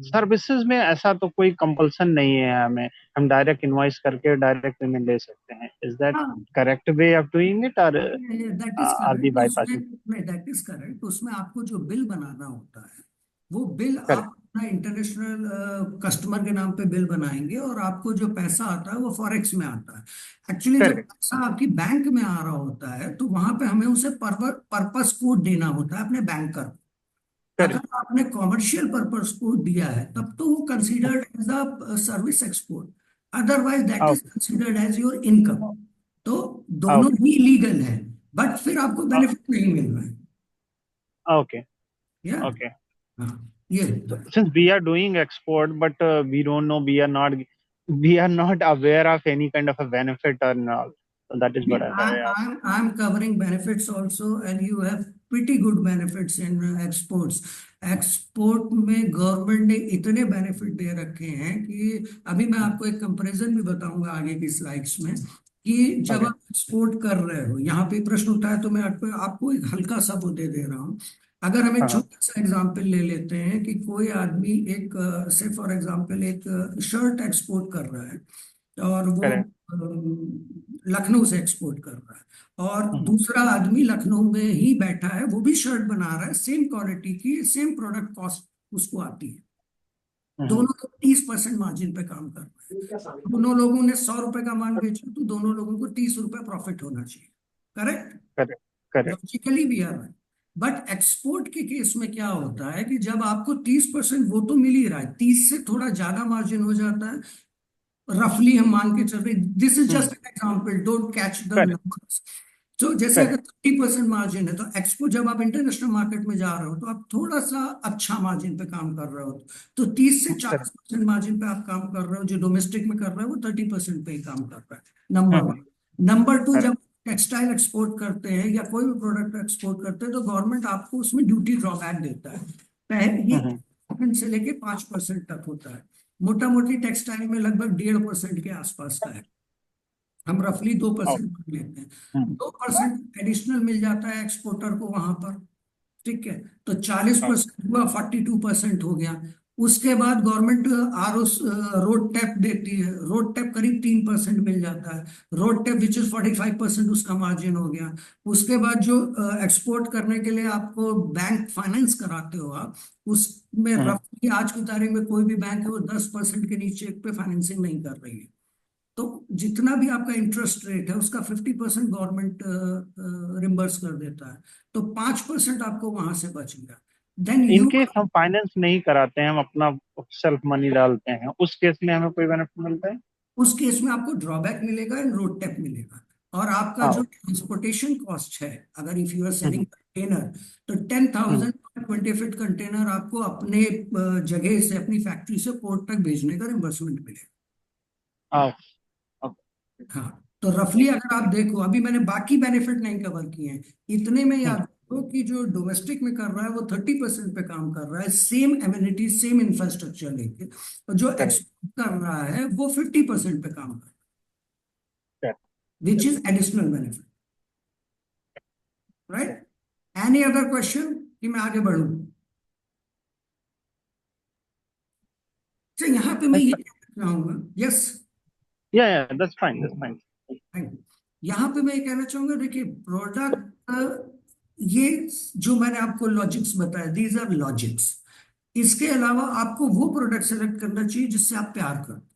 C: सर्विसेज में ऐसा तो कोई कंपल्सन नहीं है हमें, हम डायरेक्ट इनवॉइस करके डायरेक्ट पेमेंट ले सकते हैं। इज दैट
A: हाँ,
C: correct way of doing it, और
A: that is
C: are the
A: correct. उसमें
C: बाईपासिंग?
A: नहीं, दैट इज करेक्ट। उसमें आपको जो बिल बनाना होता है वो बिल
C: करेक्ट।
A: आप अपना इंटरनेशनल कस्टमर के नाम पे बिल बनाएंगे, और आपको जो पैसा आता है वो फॉरेक्स में आता है। एक्चुअली जब
C: करेक्ट।
A: पैसा आपकी बैंक में आ रहा होता है तो वहां पे हमें उसे पर्पस कोड देना होता है अपने बैंकर को।
C: करेक्ट।
A: अगर आपने कॉमर्शियल पर्पस कोड दिया है तब तो वो considered as a service export, otherwise that is
C: okay.
A: Considered as your income. तो दोनों
C: ओके।
A: ही लीगल है, बट फिर आपको बेनिफिट नहीं मिल रहा है।
C: ओके।
A: या
C: ओके।
A: हाँ, ये होता है।
C: Since we are doing export, but we don't know, we are not aware of any kind of a benefit or not. So that is what I have asked.
A: I'm covering benefits also, and you have pretty good benefits in exports. Export में government ने इतने benefit दे रखे हैं कि अभी मैं आपको एक कंपैरिजन भी बताऊंगा आगे की स्लाइड्स में, कि जब
C: Okay.
A: आप एक्सपोर्ट कर रहे हो, यहाँ पे प्रश्न उठा है तो मैं आपको एक हल्का सा वो दे दे रहा हूँ। अगर हम एक
C: Uh-huh.
A: छोटा सा एग्जांपल ले लेते हैं कि कोई आदमी एक से फॉर एग्जांपल एक शर्ट एक्सपोर्ट कर रहा है, और वो
C: Correct.
A: लखनऊ से एक्सपोर्ट कर रहा है, और
C: Mm-hmm.
A: दूसरा आदमी लखनऊ में ही बैठा है, वो भी शर्ट बना रहा है, सेम क्वालिटी की, सेम प्रोडक्ट कॉस्ट उसको आती है।
C: Mm-hmm.
A: दोनों लोग 30% मार्जिन पे काम कर रहे हैं। दोनों लोगों ने 100 रुपए का माल बेचा तो दोनों लोगों को 30 रुपए प्रॉफिट होना चाहिए। Correct?
C: Correct. Correct.
A: Logically we are right. But export के केस में क्या होता है कि जब आपको 30% वो तो मिल ही रहा है, 30 से थोड़ा ज्यादा मार्जिन हो जाता है। रफली हम मान के चल रहे, this is
C: Mm.
A: Just an example, don't catch the
C: Correct.
A: Numbers. तो जैसे अगर
C: Correct.
A: 30% मार्जिन है तो एक्सपो जब आप इंटरनेशनल मार्केट में जा रहे हो तो आप थोड़ा सा अच्छा मार्जिन पे काम कर रहे हो। तो 30 से
C: Correct.
A: 40% मार्जिन पे आप काम कर रहे हो, जो डोमेस्टिक में कर रहे हो वो 30% पे ही काम कर रहा है। Number
C: Mm-hmm.
A: One. Number two,
C: Correct.
A: जब टेक्सटाइल एक्सपोर्ट करते हैं या कोई भी प्रोडक्ट एक्सपोर्ट करते हैं तो गवर्नमेंट आपको उसमें ड्यूटी ड्रॉबैक देता है। पहले ये
C: Mm-hmm.
A: 1% से लेके 5% तक होता है। मोटा मोटी टेक्सटाइल में लगभग 1.5% के आसपास का है। हम रफली दो
C: Oh.
A: परसेंट लेते हैं।
C: Mm.
A: 2% एडिशनल मिल जाता है एक्सपोर्टर को वहां पर। ठीक है, तो चालीस
C: Oh.
A: परसेंट हुआ, 42% हो गया। उसके बाद गवर्नमेंट आर रोड टैप देती है, रोड टैप करीब 3% मिल जाता है, रोड टैप विच इज 45% उसका मार्जिन हो गया। उसके बाद जो एक्सपोर्ट करने के लिए आपको बैंक फाइनेंस कराते हो आप, उसमें
C: हम्म।
A: रफली आज की तारीख में कोई भी बैंक है वो 10% के नीचे पे फाइनेंसिंग नहीं कर रही है। तो जितना भी आपका इंटरेस्ट रेट है उसका 50% गवर्नमेंट रिम्बर्स कर देता है, तो 5% आपको वहां से बच गया। देन
C: इन
A: यू,
C: केस हम फाइनेंस नहीं कराते हैं, हम अपना सेल्फ मनी डालते हैं, उस केस में हमें कोई बेनिफिट मिलता है?
A: उस केस में आपको ड्रॉबैक मिलेगा एंड रोड टैप मिलेगा। और आपका
C: हाँ,
A: जो
C: ओके।
A: ट्रांसपोर्टेशन कॉस्ट है, अगर if you are selling
C: hmm.
A: Container, तो ten
C: hmm.
A: Thousand 20 feet container आपको अपने जगह से, अपनी फैक्ट्री से पोर्ट तक भेजने का रिम्बर्समेंट मिलेगा।
C: हाँ, ओके।
A: हाँ, तो रफली अगर आप देखो, अभी मैंने बाकी बेनिफिट नहीं कवर किए हैं, इतने में
C: हम्म।
A: याद रखो कि जो डोमेस्टिक में कर रहा है वो 30% पे काम कर रहा है, सेम एमिनिटीज सेम इंफ्रास्ट्रक्चर लेके, और जो
C: करेक्ट।
A: एक्सपोर्ट कर रहा है वो 50% पे काम कर रहा
C: करेक्ट।
A: है, which is additional benefit, right? Any other question कि मैं आगे बढ़ूं? तो यहाँ पे मैं ये कहना चाहूंगा, यस,
C: या that's fine, that's fine.
A: Thank you. यहाँ पे मैं ये कहना चाहूंगा, देखिए प्रोडक्ट, ये जो मैंने आपको लॉजिक्स बताया, दीज आर लॉजिक्स। इसके अलावा आपको वो प्रोडक्ट सेलेक्ट करना चाहिए जिससे आप प्यार करते,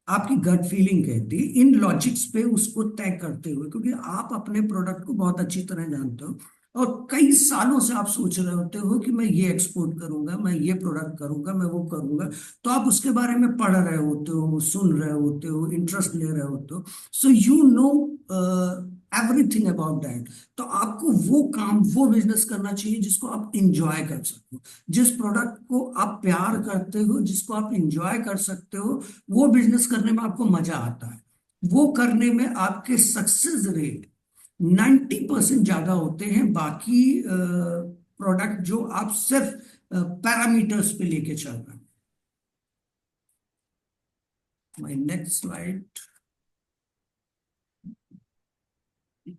A: आपकी गट फीलिंग कहती है, इन लॉजिक्स पे उसको तय करते हुए, क्योंकि आप अपने प्रोडक्ट को बहुत अच्छी तरह जानते हो और कई सालों से आप सोच रहे होते हो कि मैं ये एक्सपोर्ट करूंगा, मैं ये प्रोडक्ट करूंगा, मैं वो करूंगा, तो आप उसके बारे में पढ़ रहे होते हो, सुन रहे होते हो, इंटरेस्ट ले रहे होते हो, so you know everything about that. तो आपको वो काम, वो बिजनेस करना चाहिए जिसको आप इंजॉय कर सको, जिस प्रोडक्ट को आप प्यार करते हो, जिसको आप इंजॉय कर सकते हो, वो बिजनेस करने में आपको मजा आता है, वो करने में आपके सक्सेस रेट 90% ज्यादा होते हैं बाकी प्रोडक्ट जो आप सिर्फ पैरामीटर्स पे लेके चल रहे हैं। My next slide,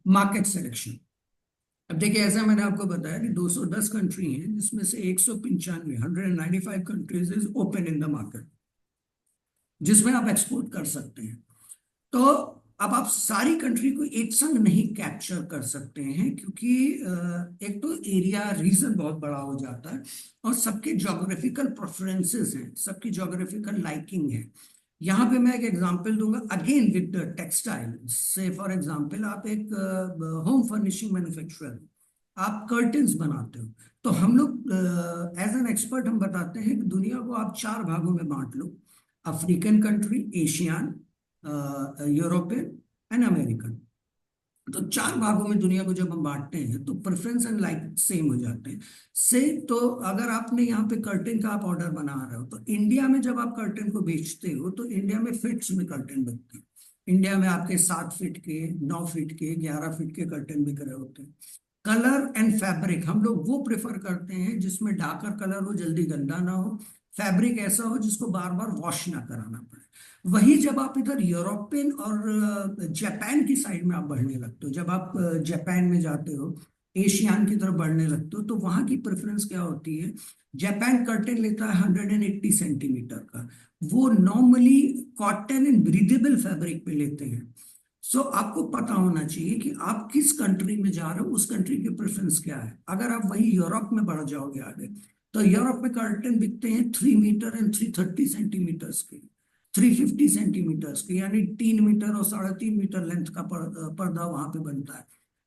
A: market selection. अब देखिए, ऐसा मैंने आपको बताया कि 210 कंट्री हैं, जिसमें से 195, 195 countries is open in the market, जिसमें आप एक्सपोर्ट कर सकते हैं। तो अब आप सारी कंट्री को एक संग नहीं कैप्चर कर सकते हैं, क्योंकि एक तो एरिया रीजन बहुत बड़ा हो जाता है, और सबके ज्योग्राफिकल प्रेफरेंसेस हैं, सबकी ज्योग्राफिकल लाइकिंग है। यहाँ पे मैं एक एग्जांपल दूंगा, अगेन विद टेक्सटाइल से। फॉर एग्जांपल, आप एक होम फर्निशिंग मैन्युफैक्चरर, आप कर्टन्स बनाते हो, तो हम लोग एज एन एक्सपर्ट हम बताते हैं कि दुनिया को आप 4 भागों में बांट लो: African country, Asian, European and American. तो 4 भागों में दुनिया को जब हम बांटते हैं तो प्रेफरेंस एंड लाइक सेम हो जाते हैं से। तो अगर आपने यहाँ पे कर्टेन का आप ऑर्डर बना रहे हो, तो इंडिया में जब आप कर्टेन को बेचते हो तो इंडिया में फिट्स में कर्टेन बिकते हैं। इंडिया में आपके 7 फीट के, 9 फीट के, 11 फीट के कर्टेन बिक रहे होते हैं। कलर एंड फैब्रिक हम लोग वो प्रेफर करते हैं जिसमें डार्कर कलर हो, जल्दी गंदा ना हो, फैब्रिक ऐसा हो जिसको बार बार वॉश ना कराना पड़े। वही जब आप इधर यूरोपियन और जापान की साइड में आप बढ़ने लगते हो, जब आप जापान में जाते हो, एशियान की तरफ बढ़ने लगते हो, तो वहां की प्रेफरेंस क्या होती है? जापान कर्टेन लेता है 180 सेंटीमीटर का, वो normally cotton and breathable fabric पे लेते हैं। सो आपको पता होना चाहिए कि आप किस कंट्री में जा रहे हो, उस कंट्री की प्रेफरेंस क्या है। अगर आप वही यूरोप में बढ़ जाओगे आगे, तो यूरोप में कर्टन बिकते हैं 3 मीटर एंड 330 सेंटीमीटर्स के, 350 सेंटीमीटर्स के, यानी 3 मीटर और 3.5 मीटर लेंथ का पर्दा वहां पे बनता है।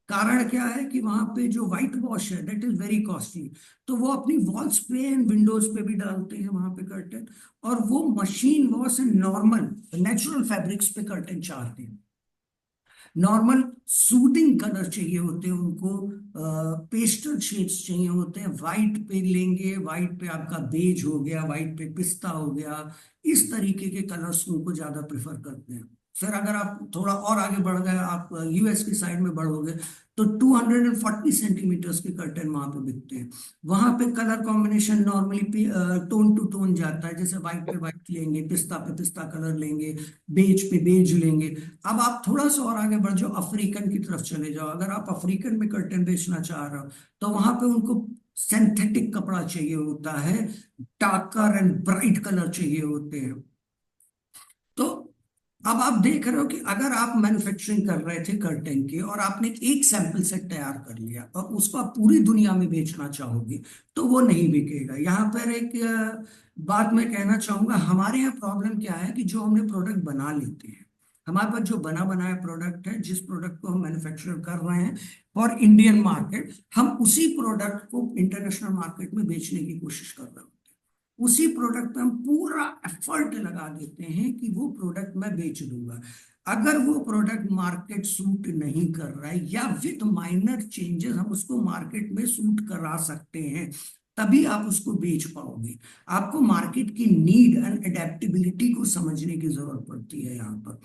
A: कारण क्या है कि वहां पे जो व्हाइट वॉश है दैट इज वेरी कॉस्टली, तो वो अपनी वॉल्स पे एंड विंडोज पे भी डालते हैं वहां पे कर्टन, और वो machine wash and normal natural fabrics पे कर्टन चाहते हैं। नॉर्मल सूदिंग कलर चाहिए होते हैं उनको, पेस्टल शेड्स चाहिए होते हैं, वाइट पे लेंगे, वाइट पे आपका बेज हो गया, वाइट पे पिस्ता हो गया, इस तरीके के कलर्स उनको ज्यादा प्रेफर करते हैं। फिर अगर आप थोड़ा और आगे बढ़ गए, आप यूएस की साइड में बढ़ोगे, तो 240 सेंटीमीटर्स के कर्टन वहां पे बिकते हैं। वहां पे colour combination normally tone to tone जाता है, जैसे व्हाइट पे व्हाइट लेंगे, पिस्ता पे पिस्ता कलर लेंगे, बेज पे बेज लेंगे। अब आप थोड़ा सा और आगे बढ़ जाओ, अफ्रीकन की तरफ चले जाओ, अगर आप अफ्रीकन में कर्टन बेचना चाह रहे हो, तो वहां पे उनको सिंथेटिक कपड़ा चाहिए होता है, डार्कर एंड ब्राइट कलर चाहिए होते हैं। तो अब आप देख रहे हो कि अगर आप मैन्युफैक्चरिंग कर रहे थे कर्टेन की और आपने एक सैंपल सेट तैयार कर लिया और उसको आप पूरी दुनिया में बेचना चाहोगे तो वो नहीं बिकेगा। यहाँ पर एक बात मैं कहना चाहूंगा, हमारे यहाँ प्रॉब्लम क्या है कि जो हमने प्रोडक्ट बना लेते हैं, हमारे पास जो बना बनाया प्रोडक्ट है, जिस प्रोडक्ट को हम मैन्युफैक्चर कर रहे हैं फॉर इंडियन मार्केट, हम उसी प्रोडक्ट को इंटरनेशनल मार्केट में बेचने की कोशिश कर रहे हैं। उसी प्रोडक्ट पे हम पूरा एफर्ट लगा देते हैं कि वो प्रोडक्ट मैं बेच दूंगा। अगर वो प्रोडक्ट मार्केट सूट नहीं कर रहा है या विद माइनर चेंजेस हम उसको मार्केट में सूट करा सकते हैं, तभी आप उसको बेच पाओगे। आपको मार्केट की नीड एंड एडेप्टेबिलिटी को समझने की जरूरत पड़ती है यहाँ पर।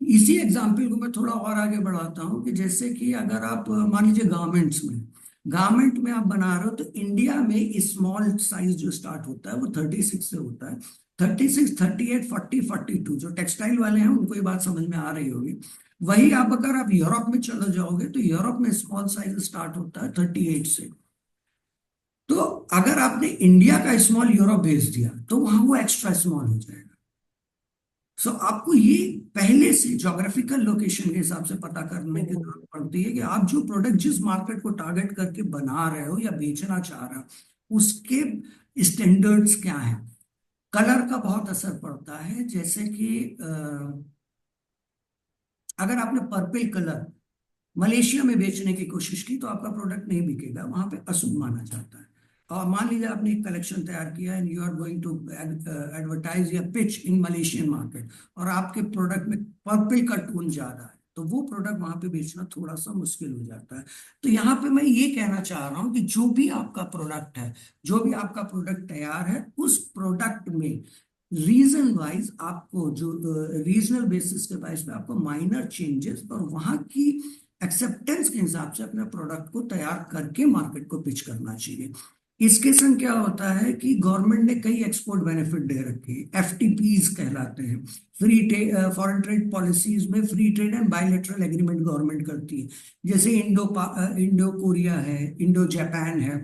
A: इसी एग्जाम्पल को मैं थोड़ा और आगे बढ़ाता हूँ कि जैसे कि अगर आप मान लीजिए गारमेंट में आप बना रहे हो, तो इंडिया में स्मॉल साइज जो स्टार्ट होता है वो 36 से होता है। 36, 38, 40, 42, जो टेक्सटाइल वाले हैं उनको ये बात समझ में आ रही होगी। वही आप अगर आप यूरोप में चले जाओगे तो यूरोप में स्मॉल साइज स्टार्ट होता है 38 से। तो अगर आपने इंडिया का स्मॉल यूरोप भेज दिया तो वहां वो एक्स्ट्रा स्मॉल हो जाएगा। सो आपको ये पहले से ज्योग्राफिकल लोकेशन के हिसाब से पता करने की जरूरत पड़ती है कि आप जो प्रोडक्ट जिस मार्केट को टारगेट करके बना रहे हो या बेचना चाह रहे हो उसके स्टैंडर्ड्स क्या हैं। कलर का बहुत असर पड़ता है। जैसे कि अगर आपने पर्पल कलर मलेशिया में बेचने की कोशिश की तो आपका प्रोडक्ट नहीं बिकेगा, वहां पे अशुभ माना जाता है। और मान लीजिए आपने एक कलेक्शन तैयार किया and you are going to advertise या पिच इन मलेशियन मार्केट और आपके प्रोडक्ट में पर्पल का टोन ज्यादा है, तो वो प्रोडक्ट वहां पे बेचना थोड़ा सा मुश्किल हो जाता है। तो यहाँ पे मैं ये कहना चाह रहा हूँ कि जो भी आपका प्रोडक्ट है, जो भी आपका प्रोडक्ट तैयार है, उस प्रोडक्ट में रीजन वाइज आपको जो रीजनल बेसिस के बेस पे आपको माइनर चेंजेस और वहां की एक्सेप्टेंस के हिसाब से अपने प्रोडक्ट को तैयार करके मार्केट को पिच करना चाहिए। इसके संग क्या होता है कि गवर्नमेंट ने कई एक्सपोर्ट बेनिफिट दे रखे हैं, एफटीपीज कहलाते हैं। फ्री फॉरेन ट्रेड पॉलिसीज में free trade and bilateral agreement government करती है। जैसे इंडो कोरिया है, इंडो जापान है।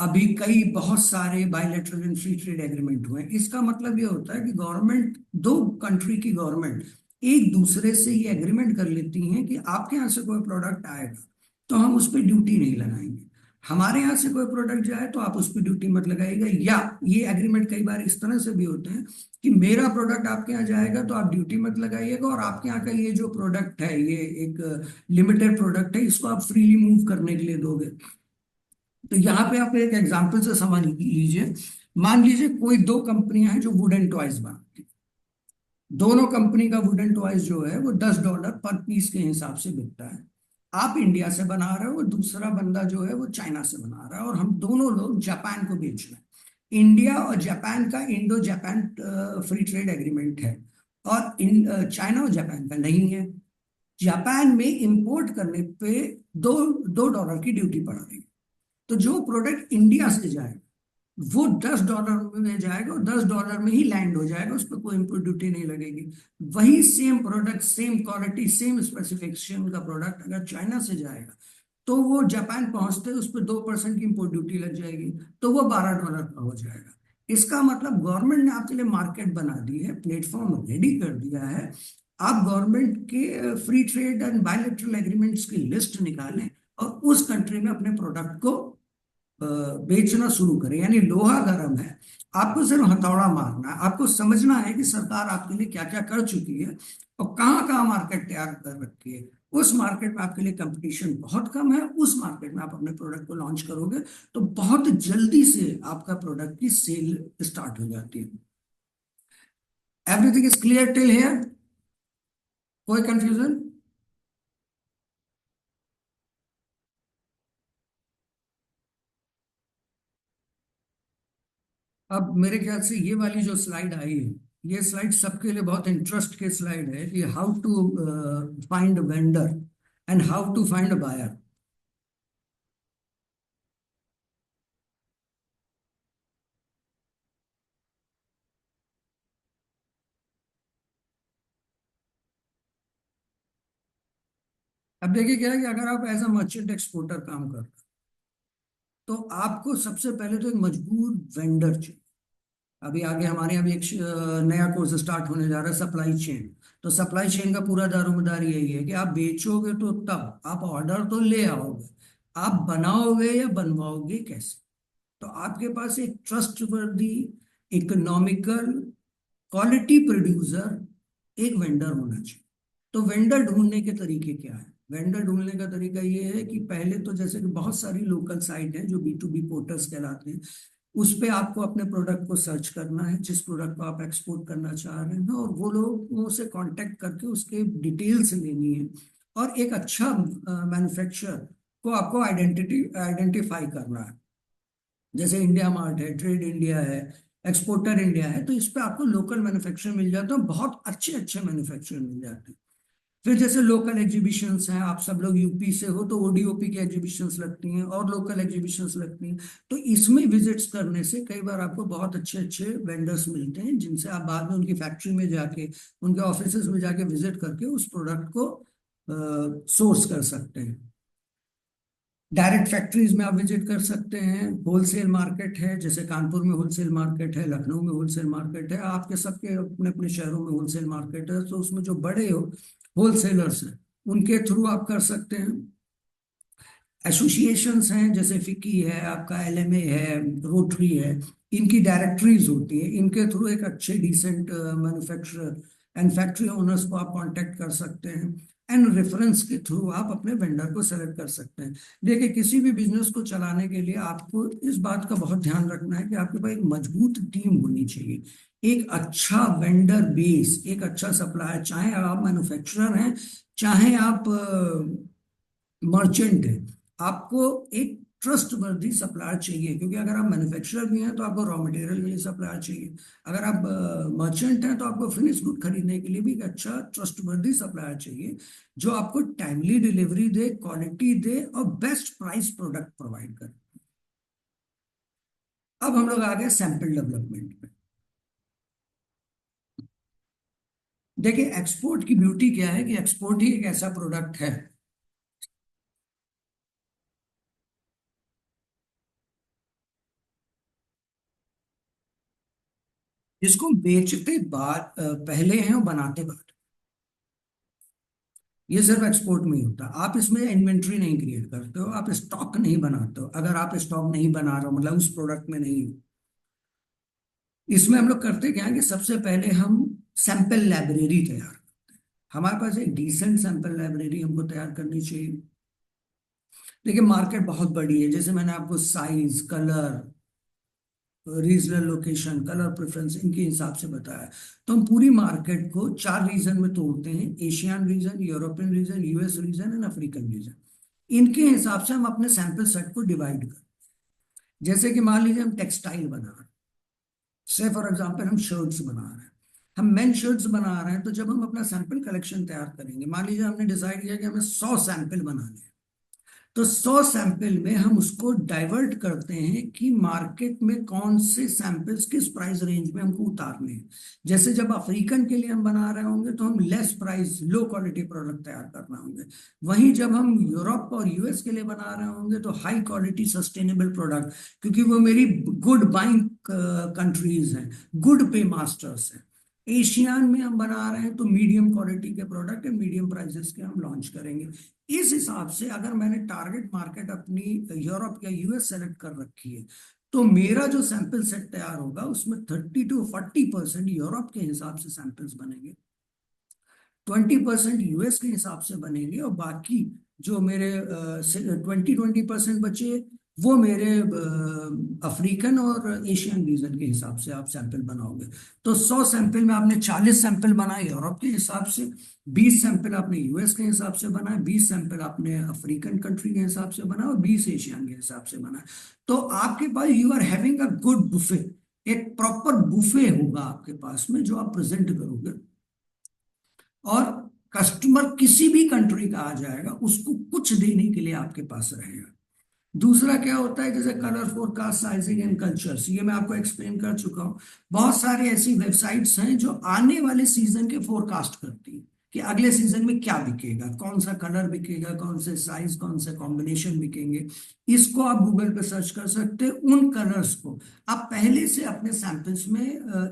A: अभी कई बहुत सारे bilateral and free trade agreement हुए हैं। इसका मतलब ये होता है कि गवर्नमेंट, दो कंट्री की गवर्नमेंट एक दूसरे से ये एग्रीमेंट कर लेती हैं कि आपके यहाँ से कोई प्रोडक्ट आएगा तो हम उस पर ड्यूटी नहीं लगाएंगे, हमारे यहाँ से कोई प्रोडक्ट जाए तो आप उस पर ड्यूटी मत लगाइएगा। या ये एग्रीमेंट कई बार इस तरह से भी होते हैं कि मेरा प्रोडक्ट आपके यहाँ जाएगा तो आप ड्यूटी मत लगाइएगा, और आपके यहाँ का ये जो प्रोडक्ट है ये एक लिमिटेड प्रोडक्ट है, इसको आप फ्रीली मूव करने के लिए दोगे। तो यहाँ पे आप एक एग्जांपल से समझ लीजिए। मान लीजिए कोई दो कंपनियां हैं जो वुडन टॉयज बनाती हैं। दोनों कंपनी का वुडन टॉयज जो है वो $10 पर पीस के हिसाब से बिकता है। आप इंडिया से बना रहे हो, दूसरा बंदा जो है वो चाइना से बना रहा है, और हम दोनों लोग जापान को बेच रहे हैं। इंडिया और जापान का Indo Japan free trade agreement है, और चाइना और जापान का नहीं है। जापान में इंपोर्ट करने पे दो $2 की ड्यूटी पड़ रही है। तो जो प्रोडक्ट इंडिया से जाएगा वो $10 में जाएगा और $10 में ही लैंड हो जाएगा, उस पर कोई इम्पोर्ट ड्यूटी नहीं लगेगी। वही same product, same quality, same specification का प्रोडक्ट अगर चाइना से जाएगा तो वो जापान पहुंचते उस पर 2% की इम्पोर्ट ड्यूटी लग जाएगी, तो वो $12 का हो जाएगा। इसका मतलब गवर्नमेंट ने आपके लिए मार्केट बना दी है, प्लेटफॉर्म रेडी कर दिया है। आप गवर्नमेंट के free trade and bilateral agreements की लिस्ट निकालें और उस कंट्री में अपने प्रोडक्ट को बेचना शुरू करें। यानी लोहा गर्म है, आपको सिर्फ हथौड़ा मारना है। आपको समझना है कि सरकार आपके लिए क्या क्या कर चुकी है और कहाँ कहाँ मार्केट तैयार कर रखी है। उस मार्केट में आपके लिए कंपटीशन बहुत कम है, उस मार्केट में आप अपने प्रोडक्ट को लॉन्च करोगे तो बहुत जल्दी से आपका प्रोडक्ट की सेल स्टार्ट हो जाती है। Everything is clear till here? कोई कंफ्यूजन? अब मेरे ख्याल से ये वाली जो स्लाइड आई है, ये स्लाइड सबके लिए बहुत इंटरेस्ट की स्लाइड है कि how to find vendor and how to find buyer. अब देखिए क्या है कि अगर आप एज अ मर्चेंट एक्सपोर्टर काम कर रहे तो आपको सबसे पहले तो एक मजबूत वेंडर चाहिए। अभी आगे हमारे यहाँ भी एक नया कोर्स स्टार्ट होने जा रहा है, सप्लाई चेन। तो सप्लाई चेन का पूरा दारोमदार यही है कि आप बेचोगे तो तब आप ऑर्डर तो ले आओगे, आप बनाओगे या बनवाओगे कैसे। तो आपके पास एक ट्रस्टवर्दी, इकोनॉमिकल, क्वालिटी प्रोड्यूसर एक वेंडर होना चाहिए। तो वेंडर ढूंढने के तरीके क्या है? वेंडर ढूंढने का तरीका ये है कि पहले तो जैसे कि बहुत सारी लोकल साइट है जो B2B पोर्टल्स कहलाते हैं, उस पे आपको अपने प्रोडक्ट को सर्च करना है, जिस प्रोडक्ट को आप एक्सपोर्ट करना चाह रहे हैं, और वो लोगों से कांटेक्ट करके उसके डिटेल्स लेनी है। और एक अच्छा मैन्युफैक्चरर को आपको आइडेंटिफाई करना है। जैसे इंडिया मार्ट है, ट्रेड इंडिया है, एक्सपोर्टर इंडिया है, तो इस पे आपको लोकल मैन्युफैक्चरर मिल जाते हैं, बहुत अच्छे अच्छे मैन्युफैक्चरर मिल जाते हैं। फिर जैसे लोकल एग्जीबिशंस हैं, आप सब लोग यूपी से हो तो ODOP की एग्जीबिशंस लगती हैं और लोकल एग्जीबिशंस लगती हैं। तो इसमें विजिट्स करने से कई बार आपको बहुत अच्छे अच्छे वेंडर्स मिलते हैं, जिनसे आप बाद में उनकी फैक्ट्री में जाके, उनके ऑफिसेज में जाके विजिट करके उस प्रोडक्ट को सोर्स कर सकते हैं। डायरेक्ट फैक्ट्रीज में आप विजिट कर सकते हैं। होलसेल मार्केट है, जैसे कानपुर में होलसेल मार्केट है, लखनऊ में होलसेल मार्केट है, आपके सबके अपने अपने शहरों में होलसेल मार्केट है। तो उसमें जो बड़े होलसेलर्स हैं उनके थ्रू आप कर सकते हैं। एसोसिएशंस हैं, जैसे फिक्की है, आपका LMA है, रोटरी है, इनकी डायरेक्टरीज होती है, इनके थ्रू एक अच्छे decent manufacturer and factory owners को आप कांटेक्ट कर सकते हैं। एंड रेफरेंस के थ्रू आप अपने वेंडर को सेलेक्ट कर सकते हैं। देखिए, किसी भी बिजनेस को चलाने के लिए आपको इस बात का बहुत ध्यान रखना है कि आपके पास एक मजबूत टीम होनी चाहिए, एक अच्छा वेंडर बेस, एक अच्छा सप्लायर, चाहे आप मैन्युफैक्चरर हैं, चाहे आप मर्चेंट हैं, आपको एक ट्रस्टवर्दी सप्लायर चाहिए। क्योंकि अगर आप मैन्युफैक्चरर भी हैं तो आपको रॉ मटेरियल के लिए सप्लायर चाहिए, अगर आप मर्चेंट हैं तो आपको फिनिश गुड खरीदने के लिए भी एक अच्छा ट्रस्टवर्दी सप्लायर चाहिए, जो आपको टाइमली डिलीवरी दे, क्वालिटी दे और बेस्ट प्राइस प्रोडक्ट प्रोवाइड करे। अब हम लोग आ गए सैंपल डेवलपमेंट पे। देखिए, एक्सपोर्ट की ब्यूटी क्या है कि एक्सपोर्ट ही एक ऐसा प्रोडक्ट है जिसको बेचते बाद पहले हैं और बनाते बाद। ये सिर्फ एक्सपोर्ट में ही होता है। आप इसमें इन्वेंट्री नहीं क्रिएट करते हो, आप स्टॉक नहीं बनाते हो। अगर आप स्टॉक नहीं बना रहे हो, मतलब उस प्रोडक्ट में नहीं हो, इसमें हम लोग करते क्या है कि सबसे पहले हम सैंपल लाइब्रेरी तैयार करते हैं। हमारे पास एक डिसेंट सैंपल लाइब्रेरी हमको तैयार करनी चाहिए। देखिए, मार्केट बहुत बड़ी है, जैसे मैंने आपको size, colour, regional location, colour preference, इनके हिसाब से बताया। तो हम पूरी मार्केट को 4 रीजन में तोड़ते हैं: Asian region, European region, US region and African region. इनके हिसाब से हम अपने सैंपल सेट को डिवाइड कर, जैसे कि मान लीजिए हम टेक्सटाइल बना रहे हैं, से फॉर एग्जांपल हम शर्ट्स बना रहे हैं, हम मेन शर्ट्स बना रहे हैं। तो जब हम अपना सैंपल कलेक्शन तैयार करेंगे, मान लीजिए हमने डिसाइड किया कि हमें 100 सैंपल बनाने हैं, तो 100 सैंपल में हम उसको डाइवर्ट करते हैं कि मार्केट में कौन से सैंपल्स किस प्राइस रेंज में हमको उतारने हैं। जैसे जब अफ्रीकन के लिए हम बना रहे होंगे तो हम less price, low quality product तैयार करना होंगे। वहीं जब हम यूरोप और US के लिए बना रहे होंगे तो हाई क्वालिटी सस्टेनेबल प्रोडक्ट, क्योंकि वो मेरी गुड बाइंग कंट्रीज हैं, गुड पे मास्टर्स हैं। एशियान में हम बना रहे हैं तो मीडियम क्वालिटी के प्रोडक्ट है, मीडियम प्राइसेस के हम लॉन्च करेंगे। इस हिसाब से अगर मैंने टारगेट मार्केट अपनी यूरोप या US सेलेक्ट कर रखी है, तो मेरा जो सैंपल सेट तैयार होगा उसमें 30 to 40% यूरोप के हिसाब से सैंपल्स बनेंगे, 20% US के हिसाब से बनेंगे, और बाकी जो मेरे 20% बचे वो मेरे अफ्रीकन और एशियन रीजन के हिसाब से आप सैंपल बनाओगे। तो 100 सैंपल में आपने 40 सैंपल बनाए यूरोप के हिसाब से, 20 सैंपल आपने US के हिसाब से बनाए, 20 सैंपल आपने अफ्रीकन कंट्री के हिसाब से बनाए और 20 एशियन के हिसाब से बनाए। तो आपके पास you are having a good buffet, एक प्रॉपर बुफे होगा आपके पास में जो आप प्रेजेंट करोगे, और कस्टमर किसी भी कंट्री का आ जाएगा, उसको कुछ देने के लिए आपके पास रहेगा। दूसरा क्या होता है, जैसे colour forecast, sizing and cultures, ये मैं आपको एक्सप्लेन कर चुका हूँ। बहुत सारे ऐसी वेबसाइट्स हैं जो आने वाले सीजन के फोरकास्ट करती हैं। कि अगले सीजन में क्या बिकेगा, कौन सा कलर बिकेगा, कौन से साइज, कौन से कॉम्बिनेशन बिकेंगे। इसको आप गूगल पे सर्च कर सकते हैं। उन कलर्स को आप पहले से अपने सैंपल्स में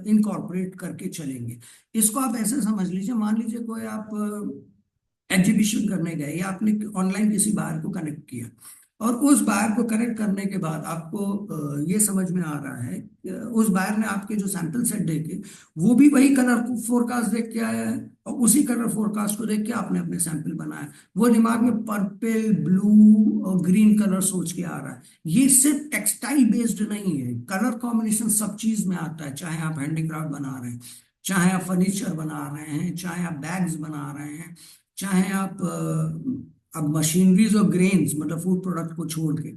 A: इनकॉर्पोरेट करके चलेंगे। इसको आप ऐसे समझ लीजिए, मान लीजिए कोई आप एग्जीबिशन करने गए या आपने ऑनलाइन किसी बायर को कनेक्ट किया, और उस बायर को कनेक्ट करने के बाद आपको ये समझ में आ रहा है कि उस बायर ने आपके जो सैंपल सेट देखे वो भी वही कलर फोरकास्ट देख के आया है, और उसी कलर फोरकास्ट को देख के आपने अपने सैंपल बनाया। वो दिमाग में पर्पल, ब्लू और ग्रीन कलर सोच के आ रहा है। ये सिर्फ टेक्सटाइल बेस्ड नहीं है, कलर कॉम्बिनेशन सब चीज में आता है। चाहे आप हैंडीक्राफ्ट बना रहे हैं, चाहे आप फर्नीचर बना रहे हैं, चाहे आप बैग्स बना रहे हैं, चाहे आप अब मशीनरीज और ग्रेन्स मतलब फूड प्रोडक्ट को छोड़ के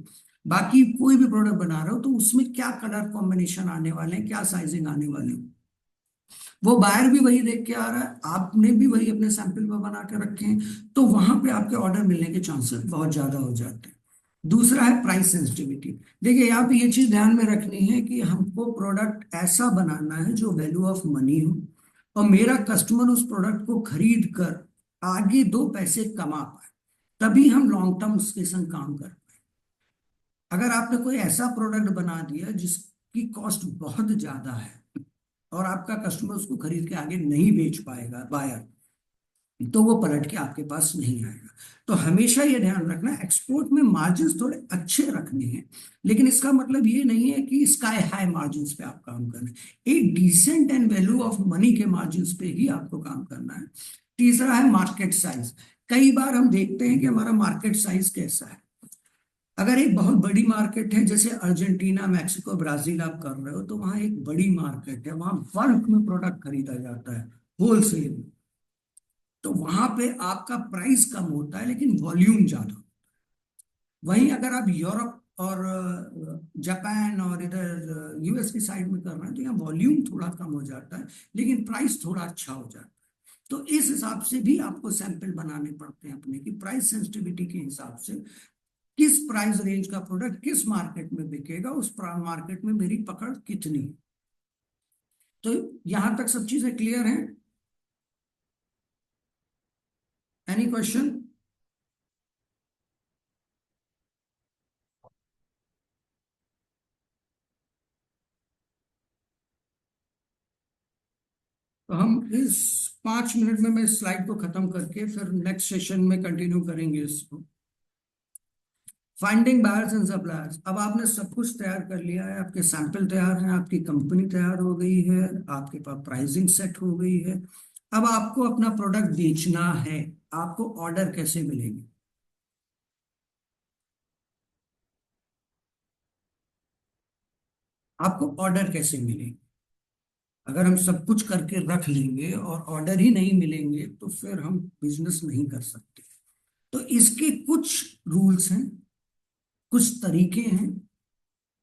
A: बाकी कोई भी प्रोडक्ट बना रहे हो, तो उसमें क्या कलर कॉम्बिनेशन आने वाले हैं, क्या साइजिंग आने वाले हैं, वो बायर भी वही देख के आ रहा है, आपने भी वही अपने सैंपल में बना के रखे हैं। तो वहां पे आपके ऑर्डर मिलने के चांसेस बहुत ज्यादा हो जाते हैं। दूसरा है प्राइस सेंसिटिविटी। देखिए यहाँ पे ये चीज ध्यान में रखनी है कि हमको प्रोडक्ट ऐसा बनाना है जो वैल्यू ऑफ मनी हो, और मेरा कस्टमर उस प्रोडक्ट को खरीद कर आगे दो पैसे कमा पाए, तभी हम लॉन्ग टर्म के संग काम कर पाए। अगर आपने कोई ऐसा प्रोडक्ट बना दिया जिसकी कॉस्ट बहुत ज्यादा है और आपका कस्टमर उसको खरीद के आगे नहीं बेच पाएगा बायर, तो वो पलट के आपके पास नहीं आएगा। तो हमेशा ये ध्यान रखना, एक्सपोर्ट में मार्जिन थोड़े अच्छे रखने हैं, लेकिन इसका मतलब ये नहीं है कि स्काई हाई मार्जिन पे आप काम कर रहे हैं। एक decent and value of money के मार्जिन पे ही आपको काम करना है। तीसरा है मार्केट साइज। कई बार हम देखते हैं कि हमारा मार्केट साइज कैसा है। अगर एक बहुत बड़ी मार्केट है, जैसे अर्जेंटीना, मैक्सिको, ब्राजील आप कर रहे हो, तो वहां एक बड़ी मार्केट है, वहां बल्क में प्रोडक्ट खरीदा जाता है, होलसेल में। तो वहां पे आपका प्राइस कम होता है लेकिन वॉल्यूम ज्यादा। वहीं अगर आप यूरोप और जापान और इधर यूएस की साइड में कर रहे हैं, तो यहाँ वॉल्यूम थोड़ा कम हो जाता है लेकिन प्राइस थोड़ा अच्छा हो जाता है। तो इस हिसाब से भी आपको सैंपल बनाने पड़ते हैं अपने, की प्राइस सेंसिटिविटी के हिसाब से किस प्राइस रेंज का प्रोडक्ट किस मार्केट में बिकेगा, उस मार्केट में मेरी पकड़ कितनी है। तो यहां तक सब चीजें क्लियर हैं? Any question? तो हम इस 5 मिनट में मैं स्लाइड को खत्म करके फिर नेक्स्ट सेशन में कंटिन्यू करेंगे इसको। Finding buyers and suppliers. अब आपने सब कुछ तैयार कर लिया है, आपके सैंपल तैयार हैं, आपकी कंपनी तैयार हो गई है, आपके पास प्राइसिंग सेट हो गई है। अब आपको अपना प्रोडक्ट बेचना है। आपको ऑर्डर कैसे मिलेंगे? आपको ऑर्डर कैसे मिलेंगे? अगर हम सब कुछ करके रख लेंगे और ऑर्डर ही नहीं मिलेंगे तो फिर हम बिजनेस नहीं कर सकते। तो इसके कुछ रूल्स हैं, कुछ तरीके हैं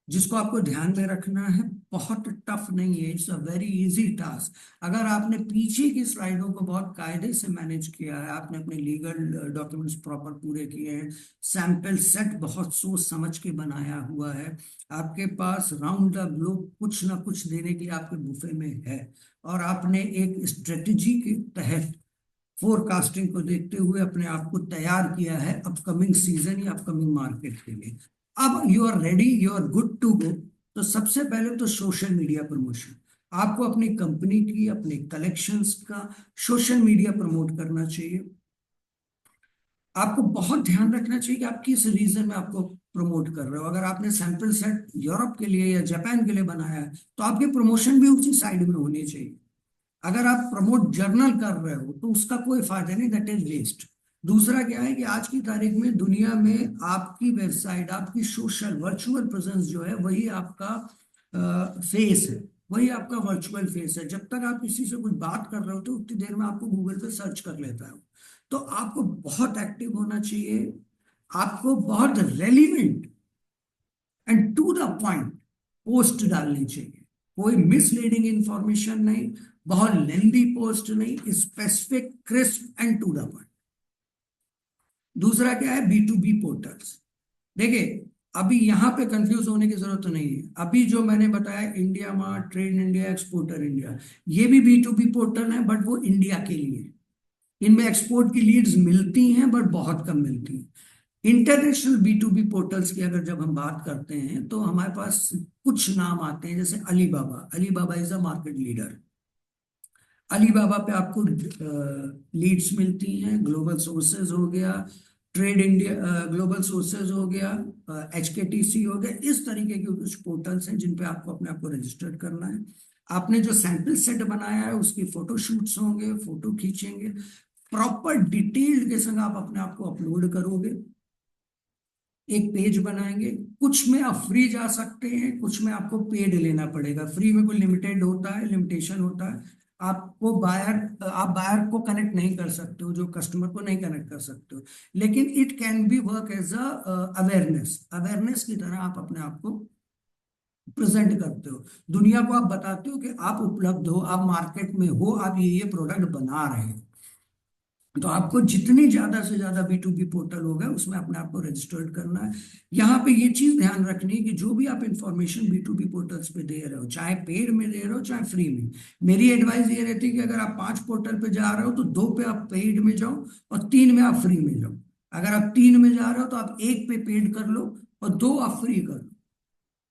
A: जिसको आपको ध्यान में रखना है। बहुत टफ नहीं है, it's a very easy task. अगर आपने पीछे की स्लाइडों को बहुत कायदे से मैनेज किया है, आपने अपने लीगल डॉक्यूमेंट्स प्रॉपर पूरे किए हैं, सैंपल सेट बहुत सोच समझ के बनाया हुआ है, आपके पास राउंड द ग्लोब कुछ ना कुछ देने के लिए आपके बुफे में है, और आपने एक स्ट्रेटेजी के तहत फोरकास्टिंग को देखते हुए अपने आप को तैयार किया है अपकमिंग सीजन या अपकमिंग मार्केट के लिए, अब you are ready, you are good to go. तो सबसे पहले तो सोशल मीडिया प्रमोशन। आपको अपनी कंपनी की, अपने कलेक्शंस का सोशल मीडिया प्रमोट करना चाहिए। आपको बहुत ध्यान रखना चाहिए कि आप किस रीजन में आपको प्रमोट कर रहे हो। अगर आपने सैंपल सेट यूरोप के लिए या जापान के लिए बनाया है, तो आपकी प्रमोशन भी उसी साइड में होनी चाहिए। अगर आप प्रमोट जर्नल कर रहे हो तो उसका कोई फायदा नहीं, दैट इज वेस्ट। दूसरा क्या है कि आज की तारीख में दुनिया में आपकी वेबसाइट, आपकी सोशल वर्चुअल प्रेजेंस जो है वही आपका फेस है, वही आपका वर्चुअल फेस है। जब तक आप किसी से कुछ बात कर रहे हो तो उतनी देर में आपको गूगल पे सर्च कर लेता है। तो आपको बहुत एक्टिव होना चाहिए, आपको बहुत relevant and to the point post डालनी चाहिए। कोई मिसलीडिंग इंफॉर्मेशन नहीं, बहुत लेंदी पोस्ट नहीं, specific, crisp and to the point. दूसरा क्या है, बी टू बी पोर्टल्स। देखिए अभी यहां पे कंफ्यूज होने की जरूरत नहीं है। अभी जो मैंने बताया, India mart, trade India, exporter India, ये भी बी टू बी पोर्टल है, बट वो इंडिया के लिए। इनमें एक्सपोर्ट की लीड्स मिलती हैं बट बहुत कम मिलती हैं। इंटरनेशनल B2B पोर्टल्स की अगर जब हम बात करते हैं तो हमारे पास कुछ नाम आते हैं, जैसे Alibaba. Alibaba is a market leader. Alibaba पे आपको लीड्स मिलती हैं, ग्लोबल सोर्सेज हो गया, ट्रेड इंडिया, ग्लोबल सोर्सेज हो गया, HKTC हो गया। इस तरीके के कुछ पोर्टल्स हैं जिन पे आपको अपने आप को रजिस्टर्ड करना है। आपने जो सैंपल सेट बनाया है उसकी फोटो शूट्स होंगे, फोटो खींचेंगे, प्रॉपर डिटेल्ड के संग आप अपने आप को अपलोड करोगे, एक पेज बनाएंगे। कुछ में आप फ्री जा सकते हैं, कुछ में आपको पेड लेना पड़ेगा। फ्री में कोई लिमिटेड होता है, लिमिटेशन होता है। आप बायर को कनेक्ट नहीं कर सकते हो, जो कस्टमर को नहीं कनेक्ट कर सकते हो, लेकिन it can be work as a awareness. Awareness की तरह आप अपने आप को प्रेजेंट करते हो, दुनिया को आप बताते हो कि आप उपलब्ध हो, आप मार्केट में हो, आप ये प्रोडक्ट बना रहे हो। तो आपको जितनी ज्यादा से ज्यादा B2B पोर्टल होगा उसमें अपने आप को रजिस्टर्ड करना है। यहाँ पे ये चीज ध्यान रखनी है कि जो भी आप इंफॉर्मेशन B2B पोर्टल्स पे दे रहे हो, चाहे पेड में दे रहे हो चाहे फ्री में, मेरी एडवाइस ये रहती है कि अगर आप 5 पोर्टल पे जा रहे हो तो 2 पे आप पेड में जाओ और 3 में आप फ्री में जाओ। अगर आप 3 में जा रहे हो तो आप 1 पे पेड कर लो और 2 आप फ्री कर लो।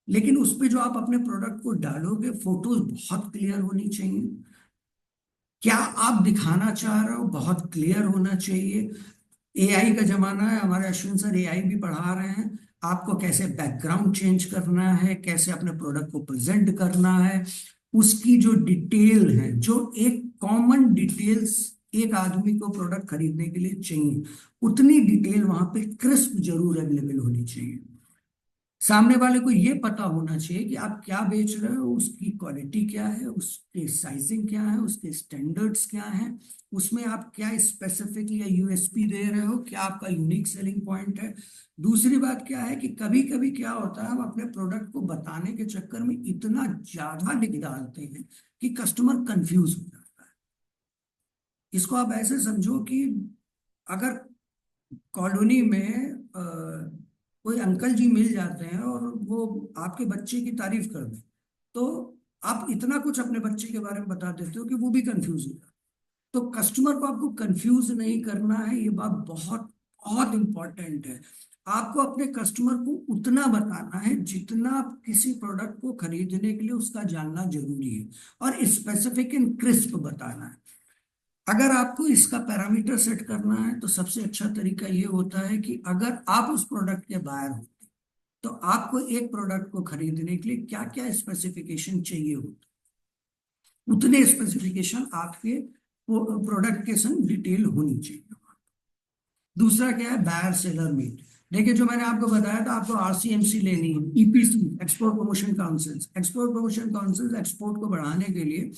A: लेकिन उस पे जो आप अपने प्रोडक्ट को डालोगे, फोटोज बहुत क्लियर होनी चाहिए। क्या आप दिखाना चाह रहे हो बहुत क्लियर होना चाहिए। AI का जमाना है, हमारे अश्विन सर AI भी पढ़ा रहे हैं। आपको कैसे बैकग्राउंड चेंज करना है, कैसे अपने प्रोडक्ट को प्रेजेंट करना है, उसकी जो डिटेल है, जो एक कॉमन डिटेल्स एक आदमी को प्रोडक्ट खरीदने के लिए चाहिए, उतनी डिटेल वहां पे क्रिस्प जरूर अवेलेबल होनी चाहिए। सामने वाले को ये पता होना चाहिए कि आप क्या बेच रहे हो, उसकी क्वालिटी क्या है, उसके साइजिंग क्या है, उसके स्टैंडर्ड्स क्या हैं, उसमें आप क्या स्पेसिफिक या USP दे रहे हो, क्या आपका यूनिक सेलिंग पॉइंट है। दूसरी बात क्या है कि कभी कभी क्या होता है, हम अपने प्रोडक्ट को बताने के चक्कर में इतना ज्यादा लिख डालते हैं कि कस्टमर कंफ्यूज हो जाता है। इसको आप ऐसे समझो कि अगर कॉलोनी में कोई अंकल जी मिल जाते हैं और वो आपके बच्चे की तारीफ कर दें, तो आप इतना कुछ अपने बच्चे के बारे में बता देते हो कि वो भी कंफ्यूज हो जाता है। तो कस्टमर को आपको कंफ्यूज नहीं करना है, ये बात बहुत बहुत इंपॉर्टेंट है। आपको अपने कस्टमर को उतना बताना है जितना आप किसी प्रोडक्ट को खरीदने के लिए उसका जानना जरूरी है, और स्पेसिफिक एंड क्रिस्प बताना है। अगर आपको इसका पैरामीटर सेट करना है तो सबसे अच्छा तरीका ये होता है कि अगर आप उस प्रोडक्ट के बायर होते तो आपको एक प्रोडक्ट को खरीदने के लिए क्या क्या स्पेसिफिकेशन चाहिए होते, उतने स्पेसिफिकेशन आपके प्रोडक्ट के संग डिटेल होनी चाहिए। दूसरा क्या है, बायर सेलर मीट। देखिए, जो मैंने आपको बताया था, आपको RCMC लेनी है, EPC, export promotion councils. Export promotion councils export को बढ़ाने के लिए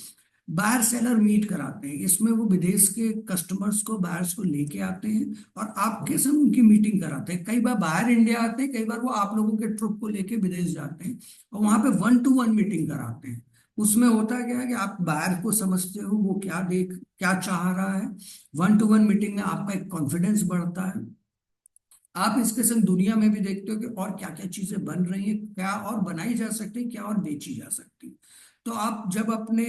A: बायर सेलर मीट कराते हैं। इसमें वो विदेश के कस्टमर्स को, बायर्स को लेके आते हैं और आपके संग उनकी मीटिंग कराते हैं। कई बार बाहर इंडिया आते हैं, कई बार वो आप लोगों के ट्रिप को लेके विदेश जाते हैं और वहां पे 1-to-1 मीटिंग कराते हैं। उसमें होता क्या है कि आप बायर को समझते हो, वो क्या चाह रहा है। 1-to-1 मीटिंग में आपका एक कॉन्फिडेंस बढ़ता है। आप इसके संग दुनिया में भी देखते हो कि और क्या क्या चीजें बन रही हैं, क्या और बनाई जा सकती है, क्या और बेची जा सकती है। तो आप जब अपने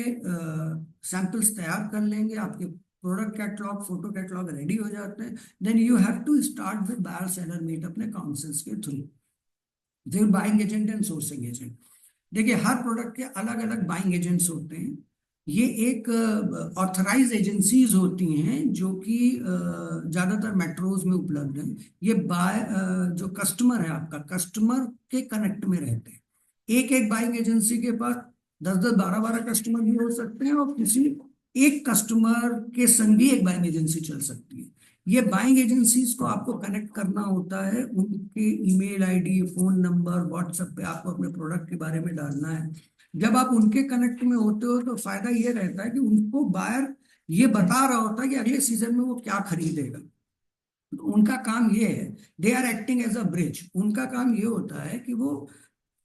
A: सैंपल्स तैयार कर लेंगे, आपके product catalogue, photo catalogue ready हो जाते हैं, then you have to start with buyer seller meet अपने काउंसिल्स के थ्रू, फिर buying agent and sourcing agent. देखिए, हर प्रोडक्ट के अलग अलग बाइंग एजेंट्स होते हैं। ये एक ऑथराइज एजेंसीज होती हैं जो कि ज्यादातर मेट्रोज में उपलब्ध हैं। ये जो कस्टमर है, आपका कस्टमर के कनेक्ट में रहते हैं। एक एक बाइंग एजेंसी के पास 10-10, 12-12 कस्टमर भी हो सकते हैं और किसी एक कस्टमर के संग भी एक बाइंग एजेंसी चल सकती है। ये बाइंग एजेंसीज को आपको कनेक्ट करना होता है, उनके email ID, phone number, WhatsApp पे आपको अपने प्रोडक्ट के बारे में डालना है। जब आप उनके कनेक्ट में होते हो तो फायदा ये रहता है कि उनको बायर ये बता रहा होता है कि अगले सीजन में वो क्या खरीदेगा। तो उनका काम ये है, they are acting as a bridge. उनका काम ये होता है कि वो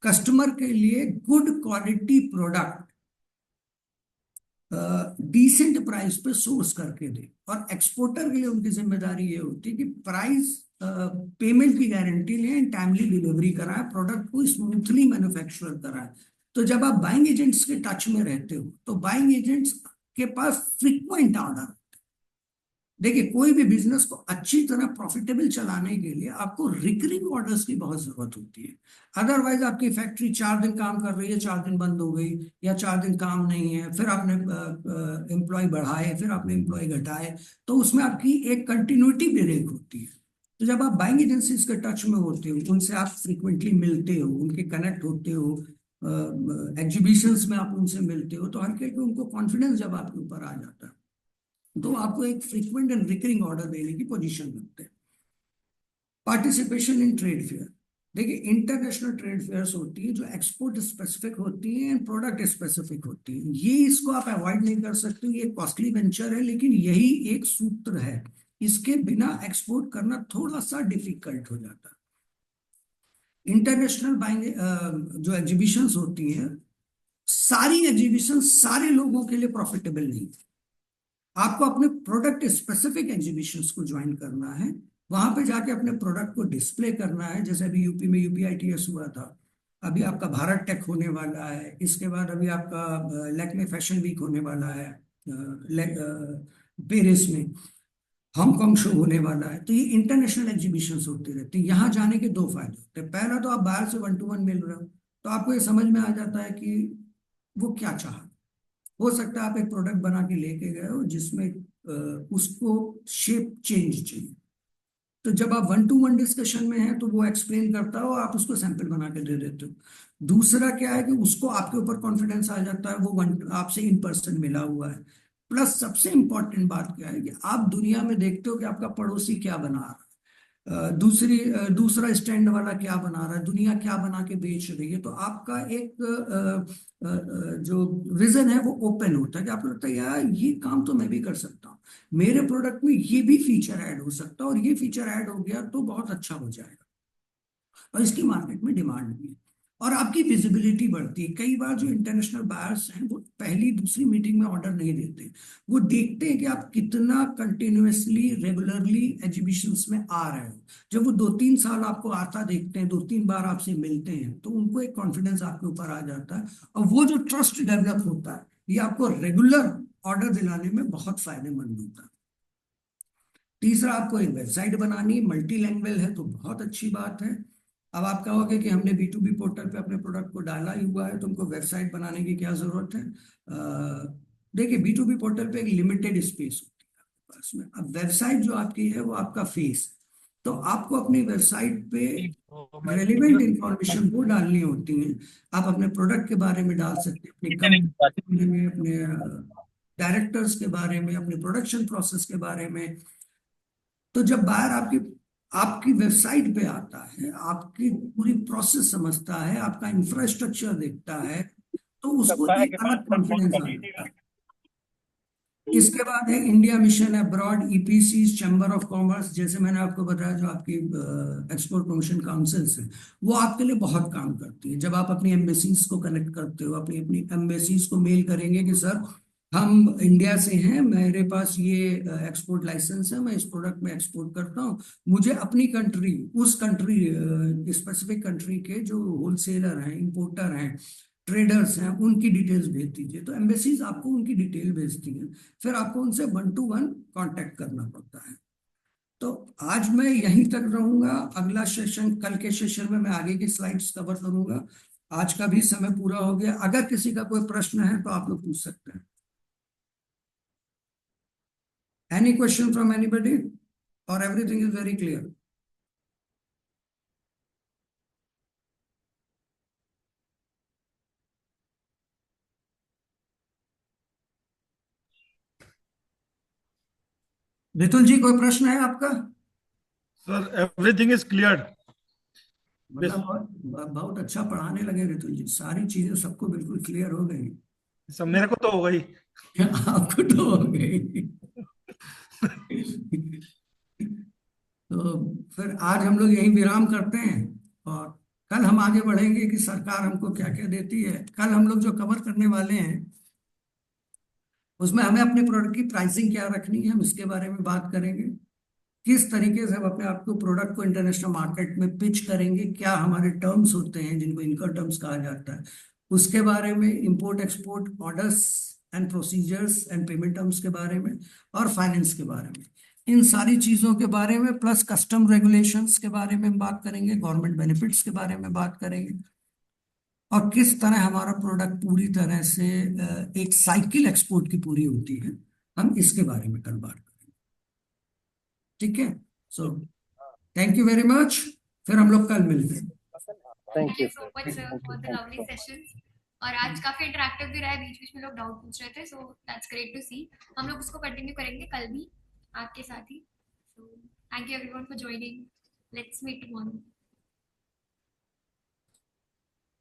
A: कस्टमर के लिए good quality product decent price पे सोर्स करके दे। और एक्सपोर्टर के लिए उनकी जिम्मेदारी ये होती है कि प्राइस, पेमेंट की गारंटी लें, टाइमली डिलीवरी कराए, प्रोडक्ट को स्मूथली मैन्युफैक्चर कराए। तो जब आप बाइंग एजेंट्स के टच में रहते हो तो बाइंग एजेंट्स के पास फ्रीक्वेंट ऑर्डर, देखिए, कोई भी बिजनेस को अच्छी तरह प्रॉफिटेबल चलाने के लिए आपको रिकरिंग ऑर्डर्स की बहुत जरूरत होती है। अदरवाइज आपकी फैक्ट्री 4 दिन काम कर रही है, 4 दिन बंद हो गई, या 4 दिन काम नहीं है, फिर आपने एम्प्लॉय बढ़ाए, फिर आपने एम्प्लॉय घटाए, तो उसमें आपकी एक कंटिन्यूटी ब्रेक होती है। तो जब आप बाइंग एजेंसीज के टच में होते हो, उनसे आप फ्रिक्वेंटली मिलते हो, उनके कनेक्ट होते हो, एग्जीबिशंस में आप उनसे मिलते हो, तो हल्के हल्के उनको कॉन्फिडेंस जब आपके ऊपर आ जाता है, तो आपको एक फ्रीक्वेंट एंड रिकरिंग ऑर्डर देने की पोजीशन रखते हैं। Participation in trade fair. देखिए, इंटरनेशनल ट्रेड फेयर्स होती है जो एक्सपोर्ट स्पेसिफिक होती है एंड प्रोडक्ट स्पेसिफिक होती है। ये इसको आप अवॉइड नहीं कर सकते, ये कॉस्टली वेंचर है, लेकिन यही एक सूत्र है, इसके बिना एक्सपोर्ट करना थोड़ा सा डिफिकल्ट हो जाता है। इंटरनेशनल बाइंग जो एग्जीबिशंस होती हैं, सारी एग्जीबिशन सारे लोगों के लिए प्रॉफिटेबल नहीं। आपको अपने प्रोडक्ट स्पेसिफिक एग्जीबिशंस को ज्वाइन करना है, वहां पे जाके अपने प्रोडक्ट को डिस्प्ले करना है। जैसे अभी यूपी में यूपीआईटीएस हुआ था, अभी आपका भारत टेक होने वाला है, इसके बाद अभी आपका लैक्मे फैशन वीक होने वाला है पेरिस में, हांगकांग शो होने वाला है। तो ये इंटरनेशनल एग्जीबिशंस होती रहती है। यहाँ जाने के दो फायदे होते हैं। पहला तो आप बाहर से 1 to 1 मिल रहे हो, तो आपको ये समझ में आ जाता है कि वो क्या चाह। हो सकता है आप एक प्रोडक्ट बना के लेके गए हो जिसमें उसको शेप चेंज चाहिए, तो जब आप 1 to 1 डिस्कशन में हैं तो वो एक्सप्लेन करता हो, आप उसको सैंपल बना के दे देते हो। दूसरा क्या है कि उसको आपके ऊपर कॉन्फिडेंस आ जाता है, वो आपसे इन पर्सन मिला हुआ है। प्लस सबसे इंपॉर्टेंट बात क्या है कि आप दुनिया में देखते हो कि आपका पड़ोसी क्या बना रहा है, दूसरा स्टैंड वाला क्या बना रहा है, दुनिया क्या बना के बेच रही है। तो आपका एक जो विजन है वो ओपन होता है कि आपको लगता है यार ये काम तो मैं भी कर सकता हूँ, मेरे प्रोडक्ट में ये भी फीचर ऐड हो सकता है, और ये फीचर ऐड हो गया तो बहुत अच्छा हो जाएगा, और इसकी मार्केट में डिमांड भी है, और आपकी विजिबिलिटी बढ़ती है। कई बार जो इंटरनेशनल बायर्स हैं वो पहली दूसरी मीटिंग में ऑर्डर नहीं देते, वो देखते हैं कि आप कितना कंटिन्यूअसली रेगुलरली एग्जीबिशंस में आ रहे हो। जब वो 2-3 साल आपको आता देखते हैं, 2-3 बार आपसे मिलते हैं, तो उनको एक कॉन्फिडेंस आपके ऊपर आ जाता है, और वो जो ट्रस्ट डेवलप होता है, ये आपको रेगुलर ऑर्डर दिलाने में बहुत फायदेमंद होता है। तीसरा, आपको एक वेबसाइट बनानी, मल्टी लैंग्वेज है तो बहुत अच्छी बात है। अब आप कहोगे कि हमने B2B पोर्टल पे अपने प्रोडक्ट को डाला ही हुआ है, तो हमको वेबसाइट बनाने की क्या जरूरत है। देखिए, B2B पोर्टल पे एक लिमिटेड स्पेस होती है आपके पास में। अब वेबसाइट जो आपकी है वो आपका फेस, तो आपको अपनी वेबसाइट पे रेलिवेंट इंफॉर्मेशन वो डालनी होती है। आप अपने प्रोडक्ट के बारे में डाल सकते हैं, अपनी कंपनी के बारे में, अपने डायरेक्टर्स के बारे में, अपने प्रोडक्शन प्रोसेस के बारे में। तो जब बाहर आपकी आपकी वेबसाइट पे आता है, आपकी पूरी प्रोसेस समझता है, आपका इंफ्रास्ट्रक्चर देखता है, तो उसको एक अलग कॉन्फिडेंस आ जाता है। इसके बाद है India mission abroad, EPC, chamber of commerce. जैसे मैंने आपको बताया, जो आपकी एक्सपोर्ट प्रमोशन काउंसिल्स हैं, वो आपके लिए बहुत काम करती है। जब आप अपनी एम्बेसीज को कनेक्ट करते हो, अपनी अपनी एम्बेसीज को मेल करेंगे कि सर हम इंडिया से हैं, मेरे पास ये एक्सपोर्ट लाइसेंस है, मैं इस प्रोडक्ट में एक्सपोर्ट करता हूँ, मुझे अपनी कंट्री, उस कंट्री स्पेसिफिक कंट्री के जो होलसेलर हैं, इंपोर्टर हैं, ट्रेडर्स हैं, उनकी डिटेल्स भेज दीजिए। तो एम्बेसीज आपको उनकी डिटेल भेजती हैं, फिर आपको उनसे 1 to 1 कांटेक्ट करना पड़ता है। तो आज मैं यहीं तक रहूंगा, अगला सेशन, कल के सेशन में मैं आगे की स्लाइड्स कवर करूंगा। आज का भी समय पूरा हो गया। अगर किसी का कोई प्रश्न है तो आप लोग पूछ सकते हैं। एनी क्वेश्चन फ्रॉम एनीबडी, और everything is very clear? Ritul ji, कोई प्रश्न है आपका?
D: Sir everything is clear.
A: मतलब बहुत अच्छा पढ़ाने लगे रितुल जी, सारी चीजें सबको बिल्कुल क्लियर हो गई।
D: सब मेरे को तो हो गई।
A: आपको तो हो गई। तो फिर आज हम लोग यही विराम करते हैं, और कल हम आगे बढ़ेंगे कि सरकार हमको क्या क्या देती है। कल हम लोग जो कवर करने वाले हैं उसमें हमें अपने प्रोडक्ट की प्राइसिंग क्या रखनी है, हम इसके बारे में बात करेंगे। किस तरीके से हम अपने आप को, प्रोडक्ट को इंटरनेशनल मार्केट में पिच करेंगे, क्या हमारे टर्म्स होते हैं जिनको इनकर टर्म्स कहा जाता है, उसके बारे में, import export orders and procedures and payment terms के बारे में, और फाइनेंस के बारे में। इन सारी चीजों के बारे में, प्लस कस्टम रेगुलेशंस के बारे में हम बात करेंगे, गवर्नमेंट बेनिफिट्स के बारे में बात करेंगे, और किस तरह हमारा प्रोडक्ट पूरी तरह से एक साइकिल एक्सपोर्ट की पूरी होती है, हम इसके बारे में कल बात करेंगे। ठीक है, सो थैंक यू वेरी मच, फिर हम लोग कल मिलते हैं।
C: Thank you,
E: so
C: sir.
E: much sir for the lovely sessions. और आज काफी इंटरेक्टिव भी रहा है, बीच बीच में लोग डाउट पूछ रहे थे, so that's great to see. हम लोग उसको कंटिन्यू करेंगे कल भी आपके साथ ही। So thank you everyone for joining, let's meet tomorrow.